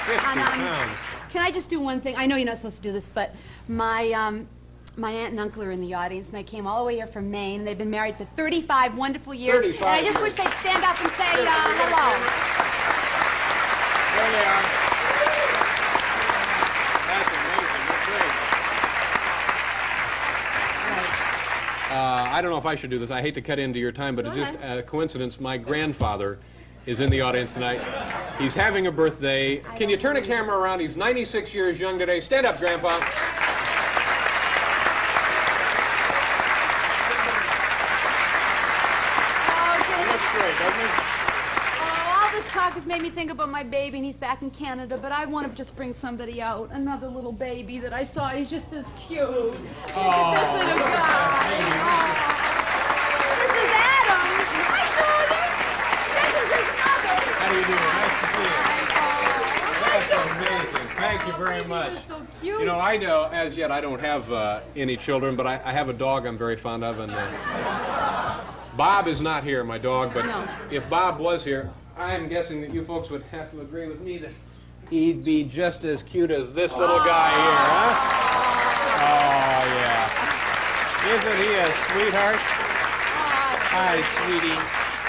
50 pounds. Can I just do one thing? I know you're not supposed to do this, but my aunt and uncle are in the audience, and they came all the way here from Maine. They've been married for 35 wonderful years. 35 and I just wish they'd stand up and say hello. There they are. That's amazing. That's great. I don't know if I should do this. I hate to cut into your time, but it's just a coincidence. My grandfather is in the audience tonight. He's having a birthday. Can you turn a camera around? He's 96 years young today. Stand up, Grandpa. All this talk has made me think about my baby, and he's back in Canada, but I want to just bring somebody out. Another little baby that I saw. He's just as cute. Look at this little guy. This is Adam. Hi, Tony. This is his mother. How do you do? Nice to see you. That's amazing. Thank you very much. He's so cute. You know, I know, as yet, I don't have any children, but I have a dog I'm very fond of, and Bob is not here, my dog, but if Bob was here, I'm guessing that you folks would have to agree with me that he'd be just as cute as this little guy here, huh? Oh, yeah. Isn't he a sweetheart? Hi, sweetie.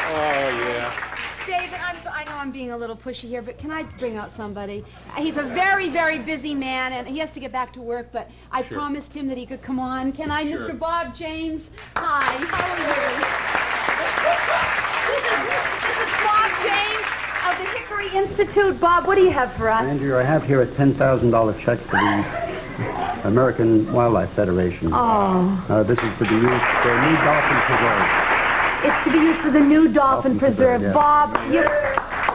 Oh, yeah. David, I know I'm being a little pushy here, but can I bring out somebody? He's a very, very busy man, and he has to get back to work, but I promised him that he could come on. Can I, Mr. Bob James? Hi, how are you? This is Bob James of the Hickory Institute. Bob, what do you have for us? Andrew, I have here a $10,000 check for the American Wildlife Federation. Oh. This is to be used for a new dolphin preserve. It's to be used for the new dolphin preserve. Yeah. Bob, you...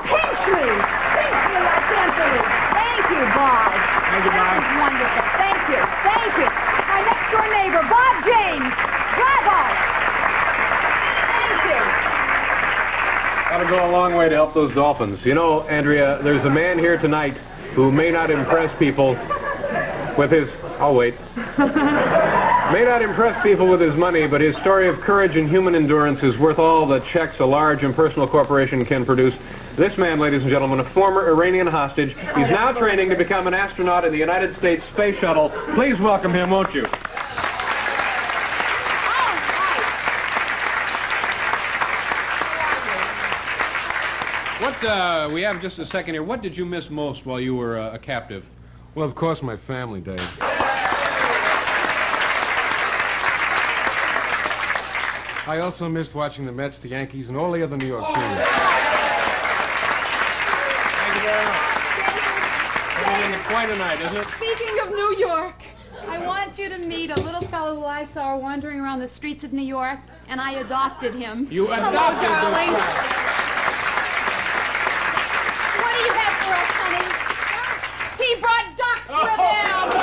Pinksley! Pinksley, I can't believe. Thank you, Bob. Thank you, Bob. That was wonderful. Thank you. Thank you. My next door neighbor, Bob James. Bravo. Thank you. That'll go a long way to help those dolphins. You know, Andrea, there's a man here tonight who may not impress people with his... I'll wait. May not impress people with his money, but his story of courage and human endurance is worth all the checks a large impersonal corporation can produce. This man, ladies and gentlemen, a former Iranian hostage. He's now training to become an astronaut in the United States Space Shuttle. Please welcome him, won't you? What, we have just a second here. What did you miss most while you were a captive? Well, of course, my family, Dave. I also missed watching the Mets, the Yankees, and all the other New York teams. Thank you very much. It's quite a night, isn't it? Speaking of New York, I want you to meet a little fellow who I saw wandering around the streets of New York, and I adopted him. You adopted Hello, darling. this guy. What do you have for us, honey? He brought ducks with him.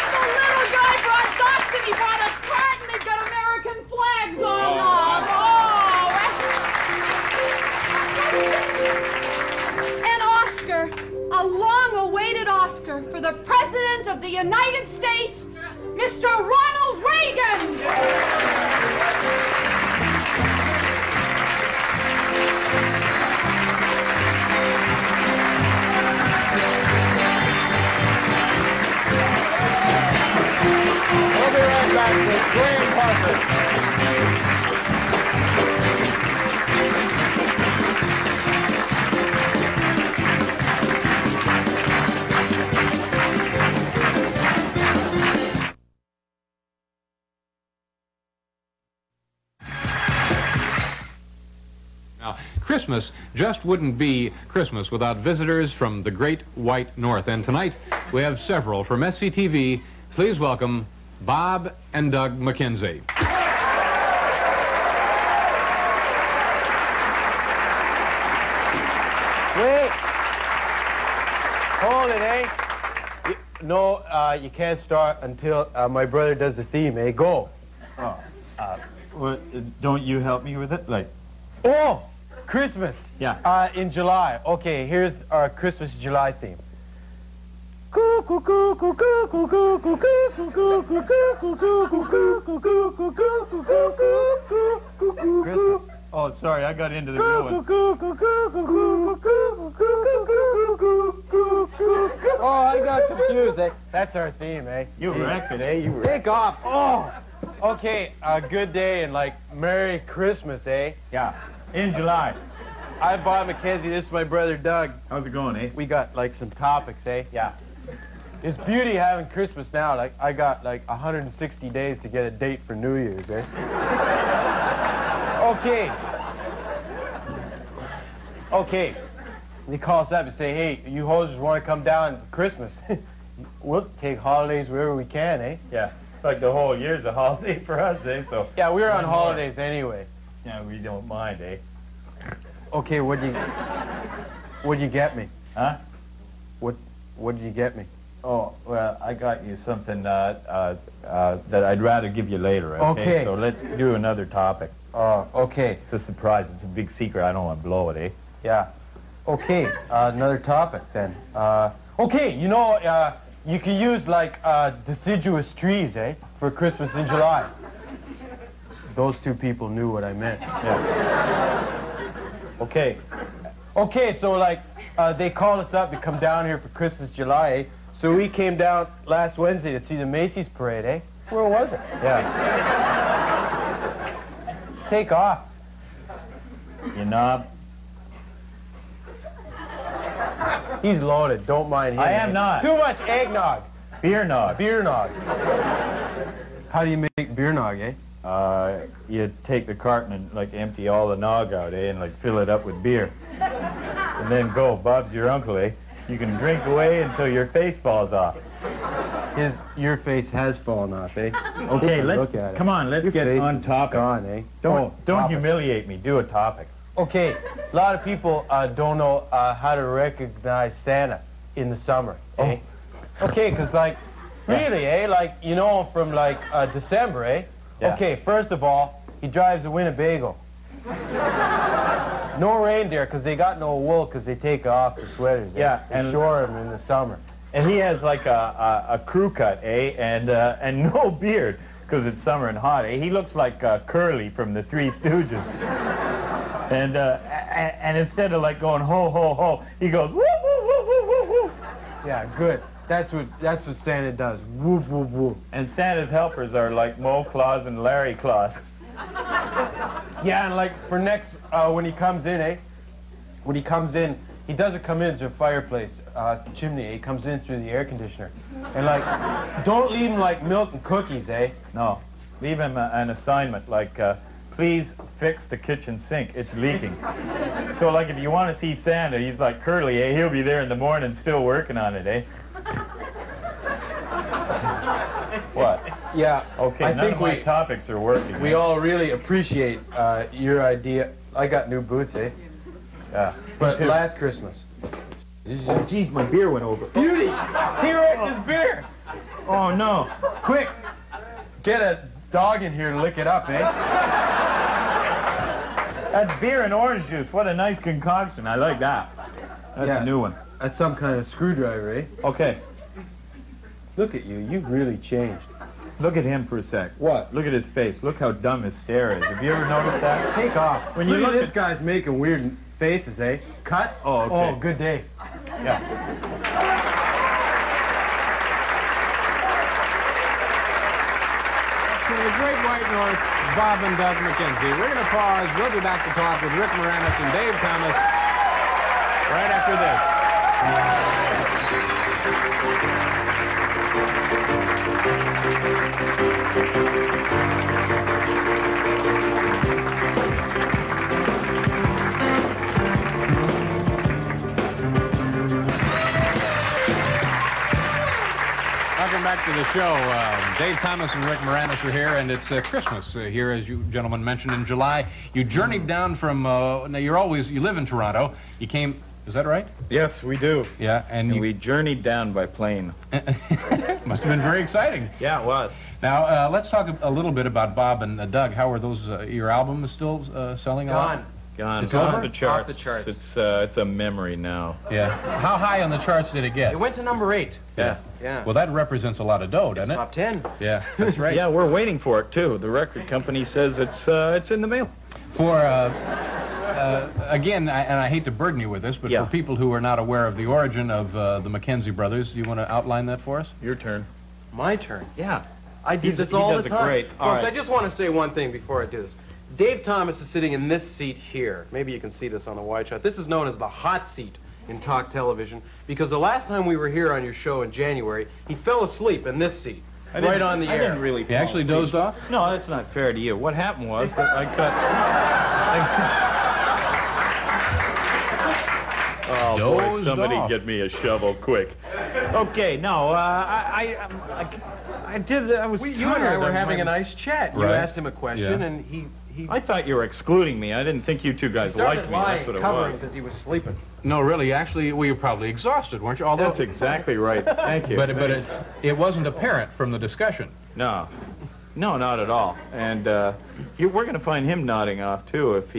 The little guy brought ducks, and he brought a cart, and they've got American flags on them. And Oscar, a long-awaited Oscar for the President of the United States, Mr. Ronald Reagan. We'll be right back with Graham Parker. Now, Christmas just wouldn't be Christmas without visitors from the Great White North. And tonight, we have several from SCTV. Please welcome Bob and Doug McKenzie. Wait. Hold it, eh? No, you can't start until my brother does the theme, eh? Go. Oh. Don't you help me with it? Like, Oh, Christmas. Yeah. In July. Okay, here's our Christmas July theme. Christmas. Oh, sorry, I got into the real one. Oh, I got confused, eh? That's our theme, eh? You wrecked it, eh? You wrecked Take off. Oh, okay. Good day and like Merry Christmas, eh? Yeah. In July. I'm Bob Mackenzie. This is my brother Doug. How's it going, eh? We got like some topics, eh? Yeah. It's beauty having Christmas now. Like I got like 160 days to get a date for New Year's, eh? Okay. Okay. They call us up and say, hey, you hosers want to come down for Christmas? We'll take holidays wherever we can, eh? Yeah. Like the whole year's a holiday for us, eh? So. Yeah, we're on holidays anyway. Yeah, we don't mind, eh? Okay, what'd you get me? Huh? What did you get me? Oh, well, I got you something that I'd rather give you later, okay? Okay. So let's do another topic. Okay. It's a surprise. It's a big secret. I don't want to blow it, eh? Yeah. Okay, another topic then. Okay, you know, you can use like deciduous trees, eh, for Christmas in July. Those two people knew what I meant. Yeah. Okay. Okay, so like they called us up to come down here for Christmas July, eh? So we came down last Wednesday to see the Macy's parade, eh? Where was it? Yeah. Take off. You knob. He's loaded. Don't mind him. I am not. Too much eggnog. Beer nog. Beer nog. How do you make beer nog, eh? You take the carton and like empty all the nog out, eh, and like fill it up with beer. And then go, Bob's your uncle, eh? You can drink away until your face falls off. Your face has fallen off, eh? Okay, Look at it. come on, let's Your get face on is topic. Gone, eh? Don't topic. humiliate me. Do a topic. Okay, a lot of people don't know how to recognize Santa in the summer, eh? Okay, because like, really, eh? Like, you know, from like December, eh? Yeah. Okay, first of all, he drives a Winnebago. No reindeer, because they got no wool, because they take off the sweaters. Eh? Yeah, they and shore them in the summer. And he has like a crew cut, eh? And no beard, because it's summer and hot, eh? He looks like Curly from the Three Stooges. And instead of like going ho ho ho, he goes woo woo woo woo woo woo. Yeah, good. That's what Santa does. Woof woof woof. And Santa's helpers are like Mo Claus and Larry Claus. Yeah, and like for next when he comes in, eh? When he comes in, he doesn't come in through a fireplace chimney. Eh? He comes in through the air conditioner. And like, don't leave him like milk and cookies, eh? No, leave him an assignment like. Please fix the kitchen sink. It's leaking. So, like, if you want to see Santa, he's like Curly, eh? He'll be there in the morning still working on it, eh? What? Yeah. Okay, I none think of my topics are working. We all really appreciate your idea. I got new boots, eh? Yeah. But last Christmas. Oh, geez, my beer went over. Beauty! He wrecked his beer! Oh, no. Quick! Get a dog in here to lick it up, eh? That's beer and orange juice. What a nice concoction. I like that. That's a new one. That's some kind of screwdriver, eh? Okay. Look at you. You've really changed. Look at him for a sec. What? Look at his face. Look how dumb his stare is. Have you ever noticed that? Take off. When you look this at guy's making weird faces, eh? Cut? Oh, okay. Oh, good day. Yeah. From the Great White North, Bob and Doug McKenzie. We're going to pause. We'll be back to talk with Rick Moranis and Dave Thomas right after this. Welcome back to the show. Dave Thomas and Rick Moranis are here, and it's Christmas here, as you gentlemen mentioned, in July. You journeyed down from, now you live in Toronto. You came, is that right? Yes, we do. Yeah, and we journeyed down by plane. Must have been very exciting. Yeah, it was. Now, let's talk a little bit about Bob and Doug. How are those, your albums still selling a lot? Gone. It's Off over? the charts. Off the charts. It's a memory now. Yeah. How high on the charts did it get? It went to number 8. Yeah. Yeah. Well, that represents a lot of dough, doesn't it? Top 10. Yeah, that's right. Yeah, we're waiting for it too. The record company says it's in the mail. For, again, and I hate to burden you with this, but Yeah. for people who are not aware of the origin of the Mackenzie brothers, do you want to outline that for us? Your turn. My turn. Yeah. I do He this does all a the time. great- all Folks, right. I just want to say one thing before I do this. Dave Thomas is sitting in this seat here. Maybe you can see this on the wide shot. This is known as the hot seat in talk television because the last time we were here on your show in January, he fell asleep in this seat, right on the I air. didn't really. He actually dozed off? No, that's not fair to you. What happened was that I got. Oh boy! Dozed Somebody off. get me a shovel, quick. Okay, no, I did. I was. You and I tired. were I'm having a having- nice chat. You Right. asked him a question, Yeah. and he I thought you were excluding me. I didn't think you two guys started liked me. lying, That's what it covering was. because he was sleeping. No, really, actually, well, you're probably exhausted, weren't you? Although, That's exactly right. Thank you. but it wasn't apparent from the discussion. No, not at all. And we're going to find him nodding off too if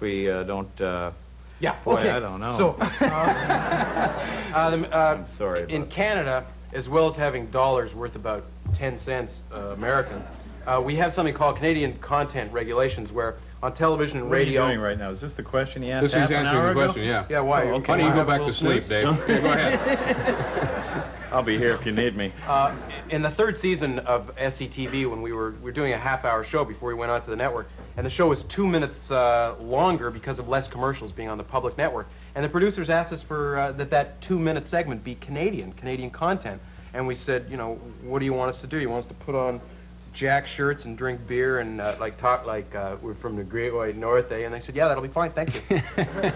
we don't. Yeah. Boy, okay. I don't know. So, I'm sorry. in about Canada, as well as having dollars worth about 10 cents American, we have something called Canadian content regulations, where on television and What radio. are you doing right now? Is this the question you asked This is half an answering hour the ago? question, yeah. Yeah, why? Oh, okay. Why don't you Wanna go have back a to sleep, little Dave? Yeah, go ahead. I'll be here if you need me. In the third season of SCTV, when we were doing a half-hour show before we went on to the network, and the show was 2 minutes longer because of less commercials being on the public network. And the producers asked us for that 2-minute segment be Canadian content. And we said, you know, what do you want us to do? You want us to put on jack shirts and drink beer and talk like we're from the Great White North, eh? And they said, yeah, that'll be fine, thank you.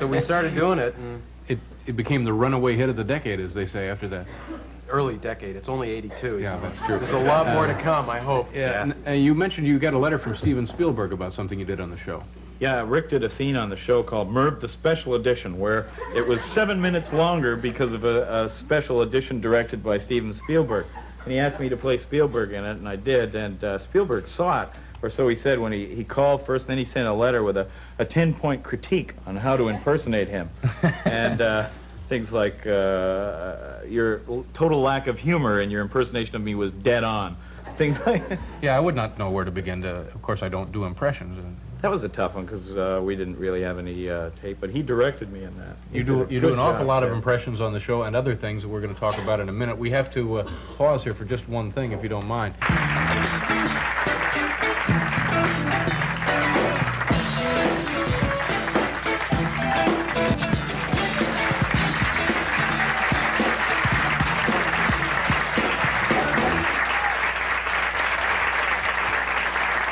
So we started doing it, and It became the runaway hit of the decade, as they say, after that. early decade. It's only 82. Yeah, that's true. There's a lot more to come, I hope. Yeah. And you mentioned you got a letter from Steven Spielberg about something you did on the show. Yeah, Rick did a scene on the show called Merv the Special Edition, where it was 7 minutes longer because of a special edition directed by Steven Spielberg. And he asked me to play Spielberg in it, and I did. And Spielberg saw it, or so he said when he called first. Then he sent a letter with a 10-point critique on how to impersonate him. And things like your total lack of humor in your impersonation of me was dead on. Things like Yeah, I would not know where to begin to. Of course, I don't do impressions. that was a tough one because we didn't really have any tape, but he directed me in that. He You do did a an good awful job lot of there. impressions on the show and other things that we're going to talk about in a minute. We have to pause here for just one thing, if you don't mind.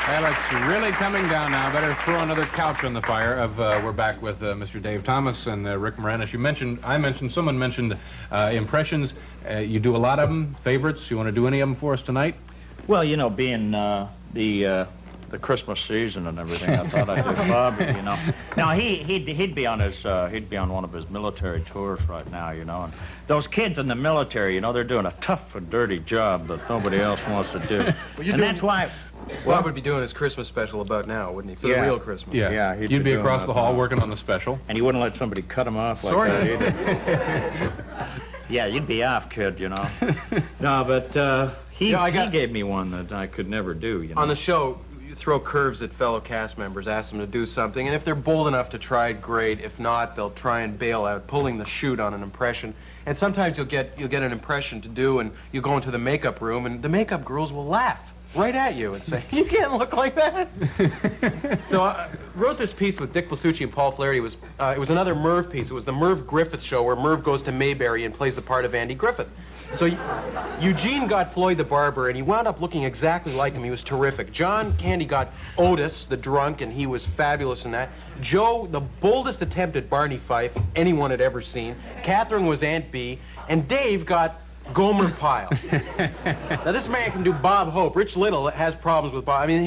Well, it's really coming down now. Better throw another couch on the fire. We're back with Mr. Dave Thomas and Rick Moranis. Someone mentioned impressions. You do a lot of them, favorites. You want to do any of them for us tonight? Well, you know, being the Christmas season and everything, I thought I'd do Bob. You know, now he'd be on one of his military tours right now. You know, and those kids in the military, you know, they're doing a tough and dirty job that nobody else wants to do, and that's why. Bob would be doing his Christmas special about now, wouldn't he? For the Yeah. real Christmas. Yeah. he'd You'd be doing across that the hall now. working on the special. And he wouldn't let somebody cut him off like Sort that of. either. Yeah, you'd be off, kid, you know. No, but he Yeah, I got- gave me one that I could never do. You know. On the show, you throw curves at fellow cast members, ask them to do something, and if they're bold enough to try it, great. If not, they'll try and bail out, pulling the chute on an impression. And sometimes you'll get an impression to do, and you go into the makeup room, and the makeup girls will laugh right at you and say, "You can't look like that." So I wrote this piece with Dick Blasucci and Paul Flaherty. It was another Merv piece. It was the Merv Griffith show, where Merv goes to Mayberry and plays the part of Andy Griffith. So Eugene got Floyd the barber, and he wound up looking exactly like him. He was terrific. John Candy got Otis, the drunk, and he was fabulous in that. Joe, the boldest attempt at Barney Fife anyone had ever seen. Catherine was Aunt Bee, and Dave got Gomer Pyle. Now, this man can do Bob Hope. Rich Little has problems with Bob. I mean,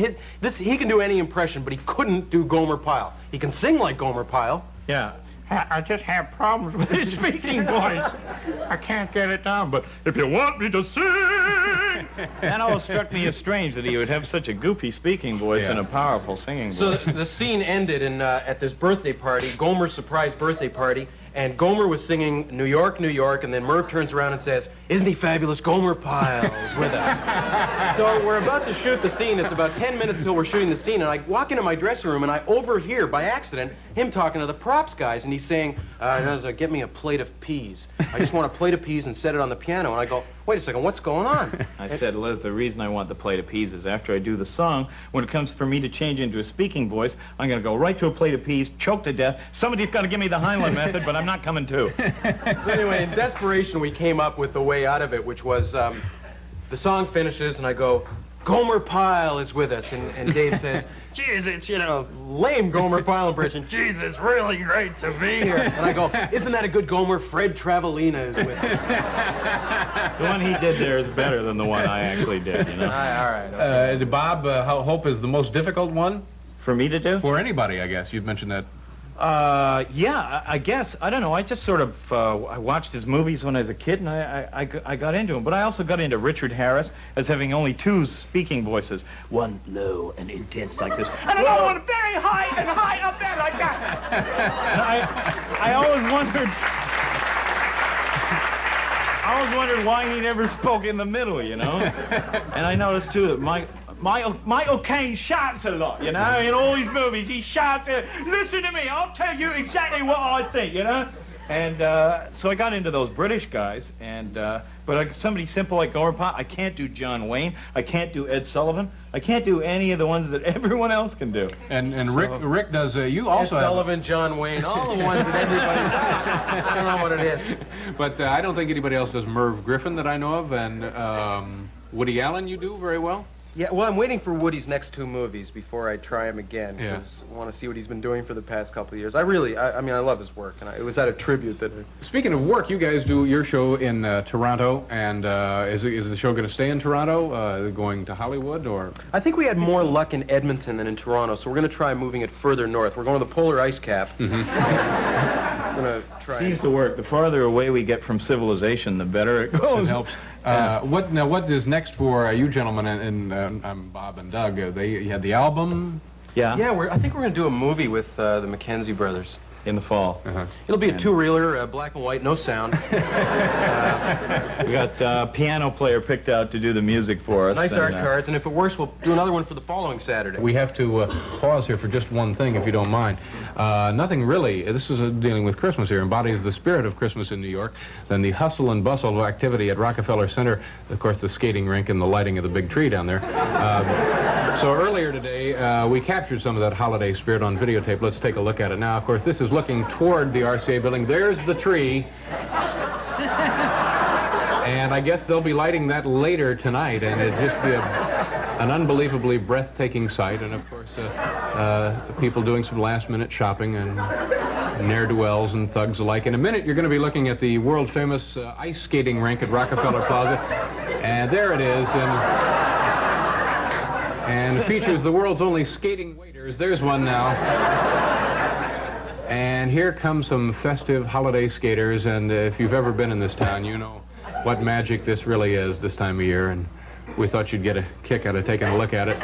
he can do any impression, but he couldn't do Gomer Pyle. He can sing like Gomer Pyle. Yeah. I just have problems with his speaking voice. I can't get it down, but if you want me to sing... That always struck me as strange that he would have such a goofy speaking voice and a powerful singing So voice. the scene ended at this birthday party, Gomer's surprise birthday party, and Gomer was singing New York, New York, and then Merv turns around and says, "Isn't he fabulous? Gomer Pyle's with us." So we're about to shoot the scene. It's about 10 minutes till we're shooting the scene, and I walk into my dressing room, and I overhear, by accident, him talking to the props guys, and he's saying, "Get me a plate of peas. I just want a plate of peas and set it on the piano." And I go, "Wait a second, what's going on?" I said, Liz, the reason I want the plate of peas is after I do the song, when it comes for me to change into a speaking voice, I'm going to go right to a plate of peas, choke to death. Somebody's got to give me the Heinlein method, but I'm not coming to. So anyway, in desperation, we came up with the way out of it, which was the song finishes, and I go, "Gomer Pyle is with us," and Dave says, "Geez, it's, lame Gomer Pyle impression. Geez, it's really great to be here." And I go, "Isn't that a good Gomer? Fred Travalena is with us." The one he did there is better than the one I actually did, All right. Okay. Bob, Hope is the most difficult one? For me to do? For anybody, I guess. You've mentioned that. Yeah, I guess. I don't know. I just sort of, I watched his movies when I was a kid, and I got into him. But I also got into Richard Harris as having only two speaking voices. One low and intense like this, and another one very high and high up there like that. And I always wondered why he never spoke in the middle, And I noticed, too, that Michael Caine shouts a lot, in all his movies. He shouts, "Listen to me, I'll tell you exactly what I think, And so I got into those British guys, but somebody simple like Gomer Pyle, I can't do John Wayne, I can't do Ed Sullivan, I can't do any of the ones that everyone else can do. And Rick does, you also Ed Sullivan, John Wayne, all the ones that everybody does. I don't know what it is. But I don't think anybody else does Merv Griffin that I know of, and Woody Allen you do very well. Yeah, well, I'm waiting for Woody's next two movies before I try him again, Yeah. because I want to see what he's been doing for the past couple of years. I love his work, and it was at a tribute that... Speaking of work, you guys do your show in Toronto, and is the show going to stay in Toronto, going to Hollywood, or...? I think we had more luck in Edmonton than in Toronto, so we're going to try moving it further north. We're going to the polar ice cap. Mm-hmm. We're going to try... Seems to work. The farther away we get from civilization, the better it goes. It helps. What is next for you gentlemen and I'm Bob and Doug? You had the album? Yeah. Yeah, I think we're going to do a movie with the Mackenzie brothers. In the fall. It'll be a two-reeler, black and white, no sound. We got piano player picked out to do the music for us. Nice art cards, and if it works, we'll do another one for the following Saturday. We have to pause here for just one thing, if you don't mind. Nothing really, this is dealing with Christmas here, embodies the spirit of Christmas in New York, then the hustle and bustle of activity at Rockefeller Center, of course the skating rink and the lighting of the big tree down there. So earlier today, we captured some of that holiday spirit on videotape. Let's take a look at it now. Of course, this is looking toward the RCA building. There's the tree. And I guess they'll be lighting that later tonight, and it'd just be an unbelievably breathtaking sight. And, of course, people doing some last-minute shopping and ne'er-do-wells and thugs alike. In a minute, you're going to be looking at the world-famous ice skating rink at Rockefeller Plaza. And there it is. And it features the world's only skating waiters. There's one now. And here come some festive holiday skaters, and if you've ever been in this town, you know what magic this really is this time of year, and we thought you'd get a kick out of taking a look at it.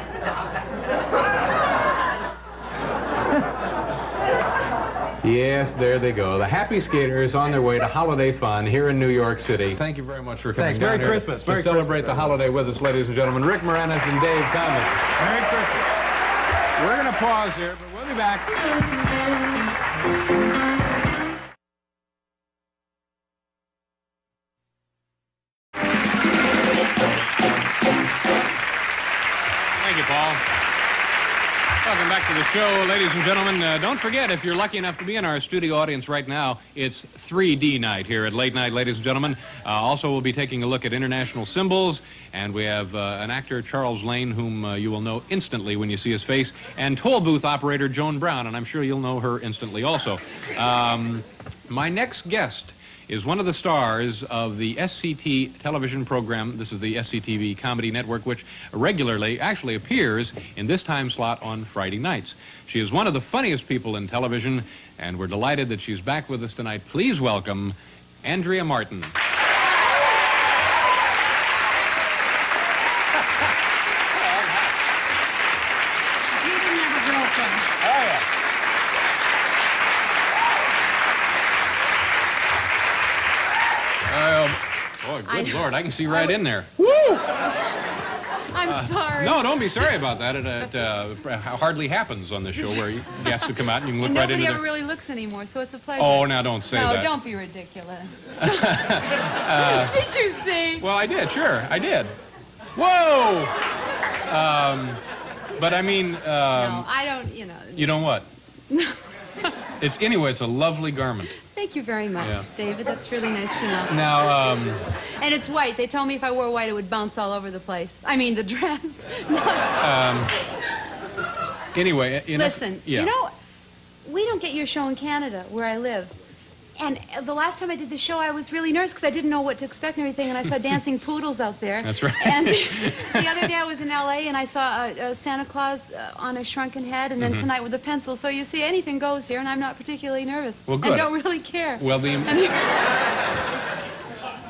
Yes, there they go. The happy skaters on their way to holiday fun here in New York City. Thank you very much for coming down here. Merry Christmas. To celebrate the holiday with us, ladies and gentlemen, Rick Moranis and Dave Thomas. Merry Christmas. We're going to pause here, but we'll be back. Thank you, Paul. Welcome back to the show, ladies and gentlemen. Don't forget, if you're lucky enough to be in our studio audience right now, it's 3D night here at Late Night, ladies and gentlemen. Also, we'll be taking a look at international symbols, and we have an actor, Charles Lane, whom you will know instantly when you see his face, and toll booth operator Joan Brown, and I'm sure you'll know her instantly also. My next guest is one of the stars of the SCT television program. This is the SCTV Comedy Network, which regularly actually appears in this time slot on Friday nights. She is one of the funniest people in television, and we're delighted that she's back with us tonight. Please welcome Andrea Martin. Oh, good Lord, I can see right in there. Woo! I'm sorry. No, don't be sorry about that. It hardly happens on this show where guests would come out and you can look right into Nobody ever the... really looks anymore, so it's a pleasure. Oh, now don't say that. No, don't be ridiculous. Did you see? Well, I did, sure, I did. Whoa! But I mean... no, I don't, you know. You know what? Anyway, it's a lovely garment. Thank you very much, Yeah. David. That's really nice to know. Now, And it's white. They told me if I wore white, it would bounce all over the place. I mean, the dress. Anyway, Listen, yeah. you know, we don't get your show in Canada, where I live. And the last time I did the show, I was really nervous because I didn't know what to expect and everything, and I saw dancing poodles out there. That's right. And the other day I was in L.A., and I saw a Santa Claus on a shrunken head, and then tonight with a pencil. So you see, anything goes here, and I'm not particularly nervous. Well, good. And don't really care. Well, the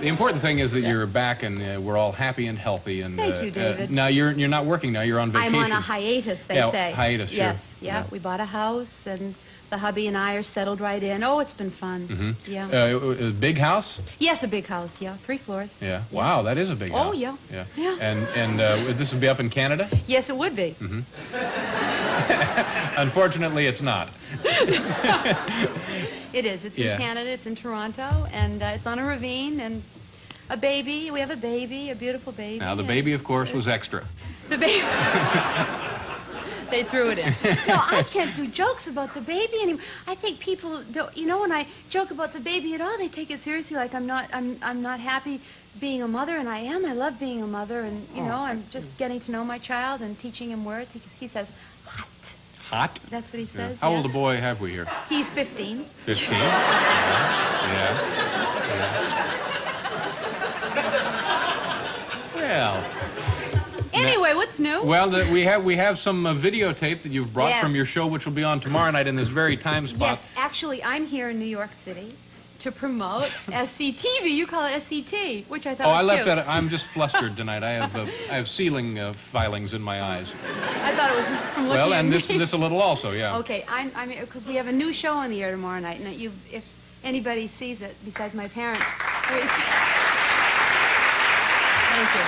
important thing is that you're back and we're all happy and healthy. And Thank you, David. Now you're not working now. You're on vacation. I'm on a hiatus, they say. Hiatus, sure. Yes, yeah. We bought a house, and the hubby and I are settled right in. Oh, it's been fun. Yeah. A big house? Yes, a big house, yeah. 3 floors. Yeah. Wow, that is a big house. Oh, yeah. Yeah. Yeah. And this would be up in Canada? Yes, it would be. Unfortunately, it's not. It is. It's Yeah. in Canada. It's in Toronto, and it's on a ravine, and a baby. We have a baby, a beautiful baby. Now, the baby, of course, was extra. The baby. They threw it in. No, I can't do jokes about the baby anymore. I think people don't. You know, when I joke about the baby at all, they take it seriously. Like I'm not happy being a mother, and I am. I love being a mother, and you know, I'm just getting to know my child and teaching him words. He says, "Hot." Hot? That's what he says. How yeah. old a boy have we here? He's 15. 15? Yeah. Well. Anyway, what's new? Well, we have some videotape that you've brought Yes. from your show, which will be on tomorrow night in this very time spot. Yes, actually, I'm here in New York City to promote SCTV. You call it SCT, which I thought Oh, was I left cute. that. I'm just flustered tonight. I have ceiling filings in my eyes. I thought it was from looking Well, at and me. this a little also, yeah. Okay, I'm because we have a new show on the air tomorrow night, and if anybody sees it besides my parents. Thank you.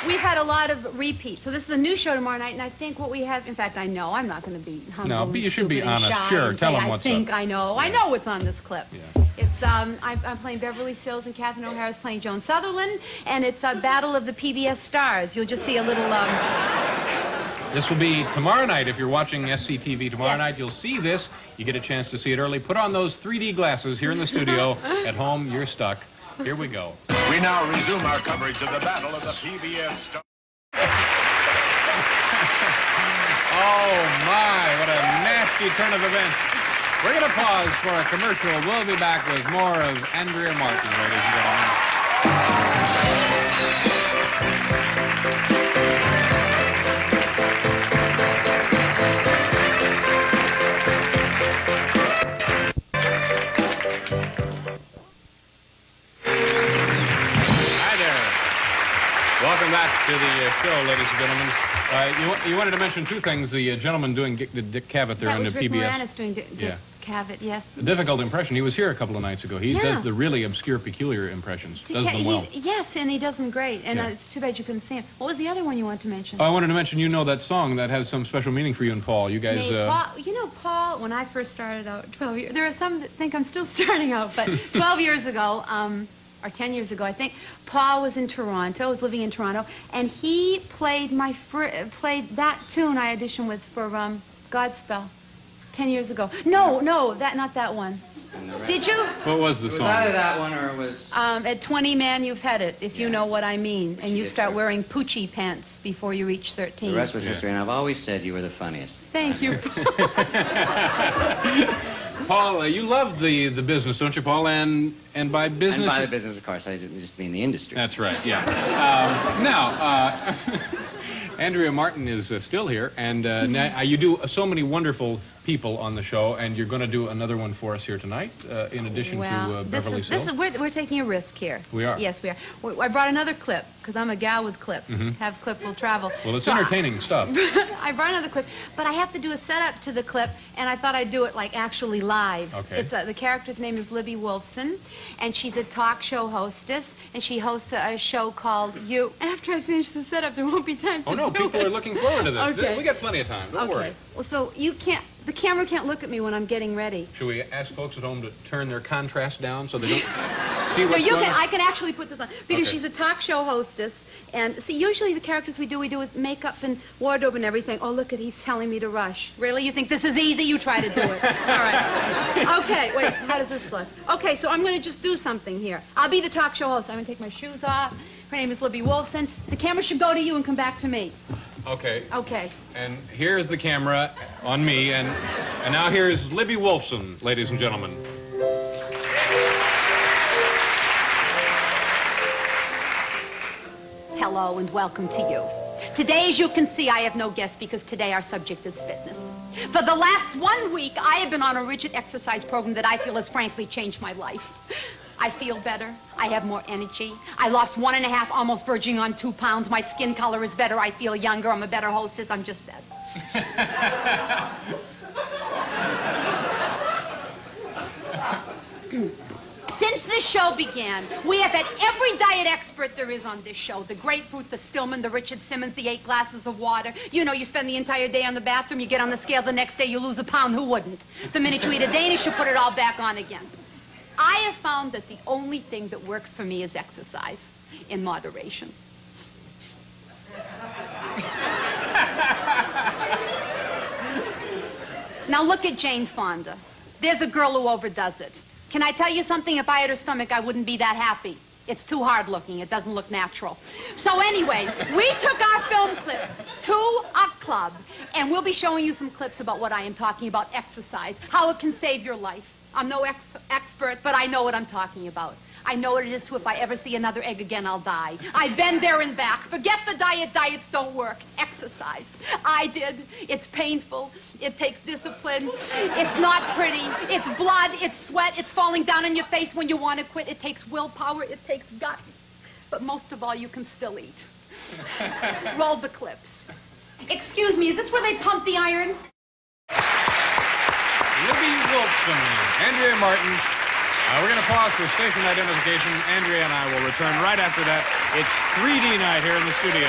We've had a lot of repeats. So this is a new show tomorrow night, and I think what we have, in fact, I know, I'm not going to be humble No, but and you should be stupid and honest. shy Sure, and tell say, them what's I think up. I know. I know what's on this clip. Yeah. It's, I'm playing Beverly Sills, and Catherine O'Hara's playing Joan Sutherland, and it's a battle of the PBS stars. You'll just see a little, This will be tomorrow night. If you're watching SCTV tomorrow Yes. night, you'll see this. You get a chance to see it early. Put on those 3D glasses here in the studio. At home, you're stuck. Here we go. We now resume our coverage of the Battle of the PBS Stars. Oh, my, what a nasty turn of events. We're going to pause for a commercial. We'll be back with more of Andrea Martin, ladies and gentlemen. Hi there. Welcome back to the show, ladies and gentlemen. You wanted to mention two things. The gentleman doing Dick Cavett there that on the was Rick PBS. Moranis doing Dick Yeah. Cavett, yes. A difficult impression. He was here a couple of nights ago. He Yeah. does the really obscure, peculiar impressions. Does them well. Yes, and he does them great, and Yeah. it's too bad you couldn't see him. What was the other one you wanted to mention? Oh, I wanted to mention, you know that song that has some special meaning for you and Paul. You guys... Hey, Paul, you know, Paul, when I first started out 12 years, there are some that think I'm still starting out, but 12 years ago, or 10 years ago, I think, Paul was in Toronto, was living in Toronto, and he played played that tune I auditioned with for Godspell 10 years ago. No, not that one. Did you? What was the It was song? either that one or it was... At 20 Man, you've had it, if you know what I mean, and you start wearing Poochie pants before you reach 13. The rest was history, and I've always said you were the funniest. Thank you. Paul, you love the business, don't you, Paul? And by business... And by the business, of course, I just mean the industry. That's right, yeah. Now, Andrea Martin is still here, and now, you do so many wonderful people on the show, and you're going to do another one for us here tonight, in addition to Beverly Hills. We're taking a risk here. We are. Yes, we are. I brought another clip, because I'm a gal with clips. Have clip will travel. Well, it's entertaining stuff. I brought another clip, but I have to do a setup to the clip, and I thought I'd do it like actually live. Okay. It's the character's name is Libby Wolfson, and she's a talk show hostess, and she hosts a show called You. After I finish the setup, there won't be time to Oh, no, do people it. are looking forward to this. Okay. We got plenty of time. Don't worry. Well, so you can't, the camera can't look at me when I'm getting ready. Should we ask folks at home to turn their contrast down so they don't see No, what's going on? I can actually put this on, because Okay. she's a talk show hostess, and see, usually the characters we do with makeup and wardrobe and everything. Oh, look at, he's telling me to rush. Really? You think this is easy? You try to do it. All right. Okay, wait, how does this look? Okay, so I'm going to just do something here. I'll be the talk show host. I'm going to take my shoes off. Her name is Libby Wolfson. The camera should go to you and come back to me. Okay. Okay. And here's the camera on me, and now here's Libby Wolfson, ladies and gentlemen. Hello and welcome to you. Today, as you can see, I have no guests because today our subject is fitness. For the last 1 week, I have been on a rigid exercise program that I feel has frankly changed my life. I feel better. I have more energy. I lost 1.5, almost verging on 2 pounds. My skin color is better. I feel younger. I'm a better hostess. I'm just better. Since this show began, we have had every diet expert there is on this show. The grapefruit, the Stillman, the Richard Simmons, the 8 glasses of water. You know, you spend the entire day on the bathroom, you get on the scale the next day, you lose 1 pound. Who wouldn't? The minute you eat a Danish, you put it all back on again. I have found that the only thing that works for me is exercise in moderation. Now look at Jane Fonda. There's a girl who overdoes it. Can I tell you something? If I had her stomach, I wouldn't be that happy. It's too hard looking. It doesn't look natural. So anyway, we took our film clip to a club, and we'll be showing you some clips about what I am talking about, exercise, how it can save your life. I'm no expert, but I know what I'm talking about. I know what it is, too. If I ever see another egg again, I'll die. I've been there and back. Forget the diet. Diets don't work. Exercise. I did. It's painful. It takes discipline. It's not pretty. It's blood. It's sweat. It's falling down on your face when you want to quit. It takes willpower. It takes guts. But most of all, you can still eat. Roll the clips. Excuse me, is this where they pump the iron? Libby Wolfson, Andrea Martin. We're going to pause for station identification. Andrea and I will return right after that. It's 3D night here in the studio.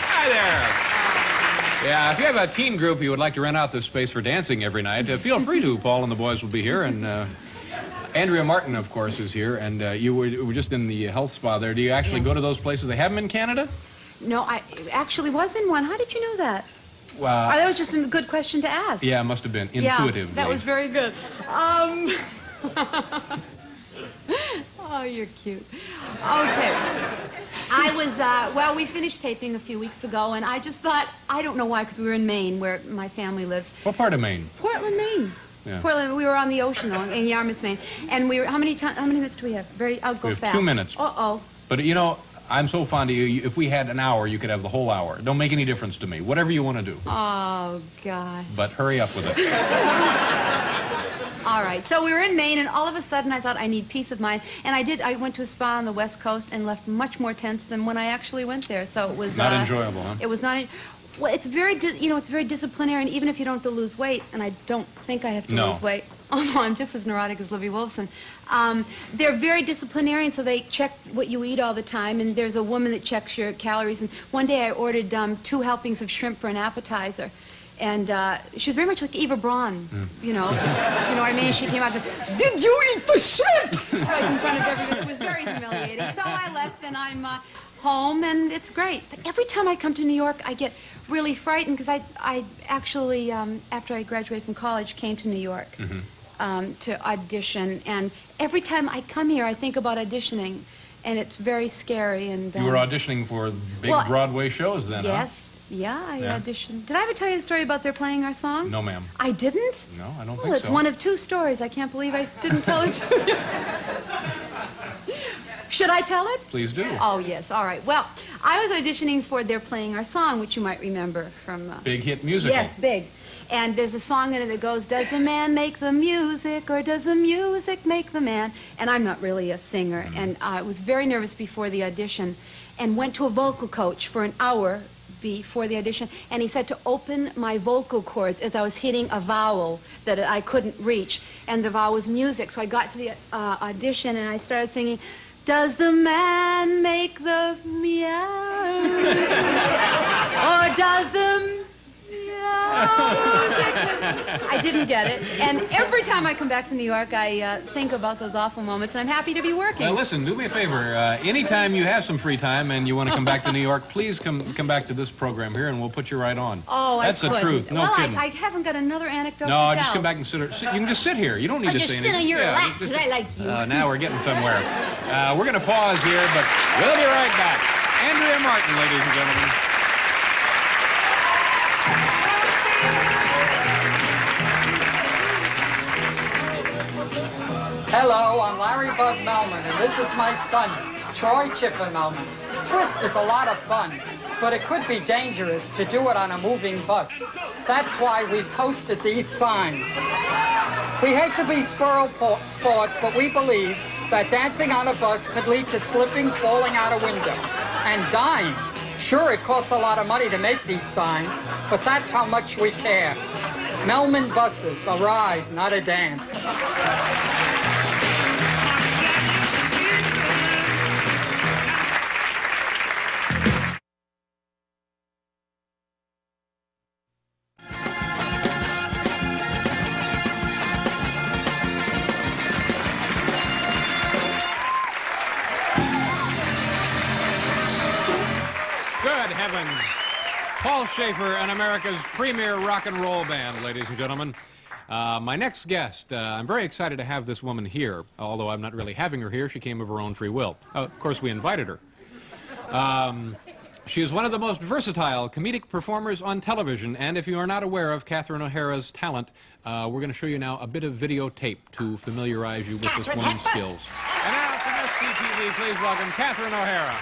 Hi there. Yeah, if you have a teen group you would like to rent out this space for dancing every night, feel free to. Paul and the boys will be here, and Andrea Martin, of course, is here, and you were just in the health spa there. Do you actually go to those places? They have them in Canada? No, I actually was in one. How did you know that? Well, that was just a good question to ask. Yeah, it must have been intuitive. Yeah, that was very good. Oh, you're cute. Okay. I was, well, we finished taping a few weeks ago, and I just thought, I don't know why, because we were in Maine, where my family lives. What part of Maine? Portland, Maine. Yeah. Portland, we were on the ocean, though, in Yarmouth, Maine. And we were, how many minutes do we have? I'll go we have fast. 2 minutes. Uh-oh. But, you know, I'm so fond of you. If we had an hour, you could have the whole hour. Don't make any difference to me. Whatever you want to do. Oh, gosh. But hurry up with it. All right. So we were in Maine, and all of a sudden I thought I need peace of mind. And I did. I went to a spa on the West Coast and left much more tense than when I actually went there. So it was... Not enjoyable, huh? It was not... Well, it's very, it's very disciplinary, and even if you don't have to lose weight, and I don't think I have to lose weight. Oh, no, I'm just as neurotic as Libby Wolfson. They're very disciplinarian, so they check what you eat all the time, and there's a woman that checks your calories. And one day I ordered 2 helpings of shrimp for an appetizer, and she was very much like Eva Braun, you know. You know what I mean? She came out and said, "Did you eat the shrimp?" Right in front of everybody. It was very humiliating. So I left, and I'm home, and it's great. But every time I come to New York, I get really frightened, because I actually, after I graduated from college, came to New York. To audition, and every time I come here I think about auditioning, and it's very scary. And You were auditioning for big well, Broadway shows then, huh? Yes. Yeah, I Yeah. auditioned. Did I ever tell you the story about their playing our song? No, ma'am. I didn't? No, I don't Well, think it's so. one of two stories. I can't believe I didn't tell it to you. Should I tell it? Please do. Oh, yes. All right. Well, I was auditioning for They're Playing Our Song, which you might remember from... Big hit musical. Yes, big. And there's a song in it that goes, does the man make the music or does the music make the man? And I'm not really a singer. And I was very nervous before the audition and went to a vocal coach for an hour before the audition, and he said to open my vocal cords as I was hitting a vowel that I couldn't reach, and the vowel was music. So I got to the audition and I started singing, does the man make the meow or does the I didn't get it. And every time I come back to New York, I think about those awful moments, and I'm happy to be working. Well, listen, do me a favor. Anytime you have some free time and you want to come back to New York, please come back to this program here, and we'll put you right on. Oh, That's I the couldn't. truth. No well, kidding. I haven't got another anecdote No, to just tell. come back and sit. You can just sit here. You don't need I'll to just say sit anything. on your Yeah, lap, just- because I like you. Now we're getting somewhere. We're going to pause here, but we'll be right back. Andrea Martin, ladies and gentlemen. Hello, I'm Larry Bug Melman, and this is my son, Troy Chipper Melman. Twist is a lot of fun, but it could be dangerous to do it on a moving bus. That's why we posted these signs. We hate to be squirrel sports, but we believe that dancing on a bus could lead to slipping, falling out a window, and dying. Sure, it costs a lot of money to make these signs, but that's how much we care. Melman Buses, a ride, not a dance. Good heavens. Paul Schaefer and America's premier rock and roll band, ladies and gentlemen. My next guest, I'm very excited to have this woman here, although I'm not really having her here. She came of her own free will. Of course, we invited her. She is one of the most versatile comedic performers on television, and if you are not aware of Catherine O'Hara's talent, we're going to show you now a bit of videotape to familiarize you with this woman's skills. And now from SCTV, please welcome Catherine O'Hara.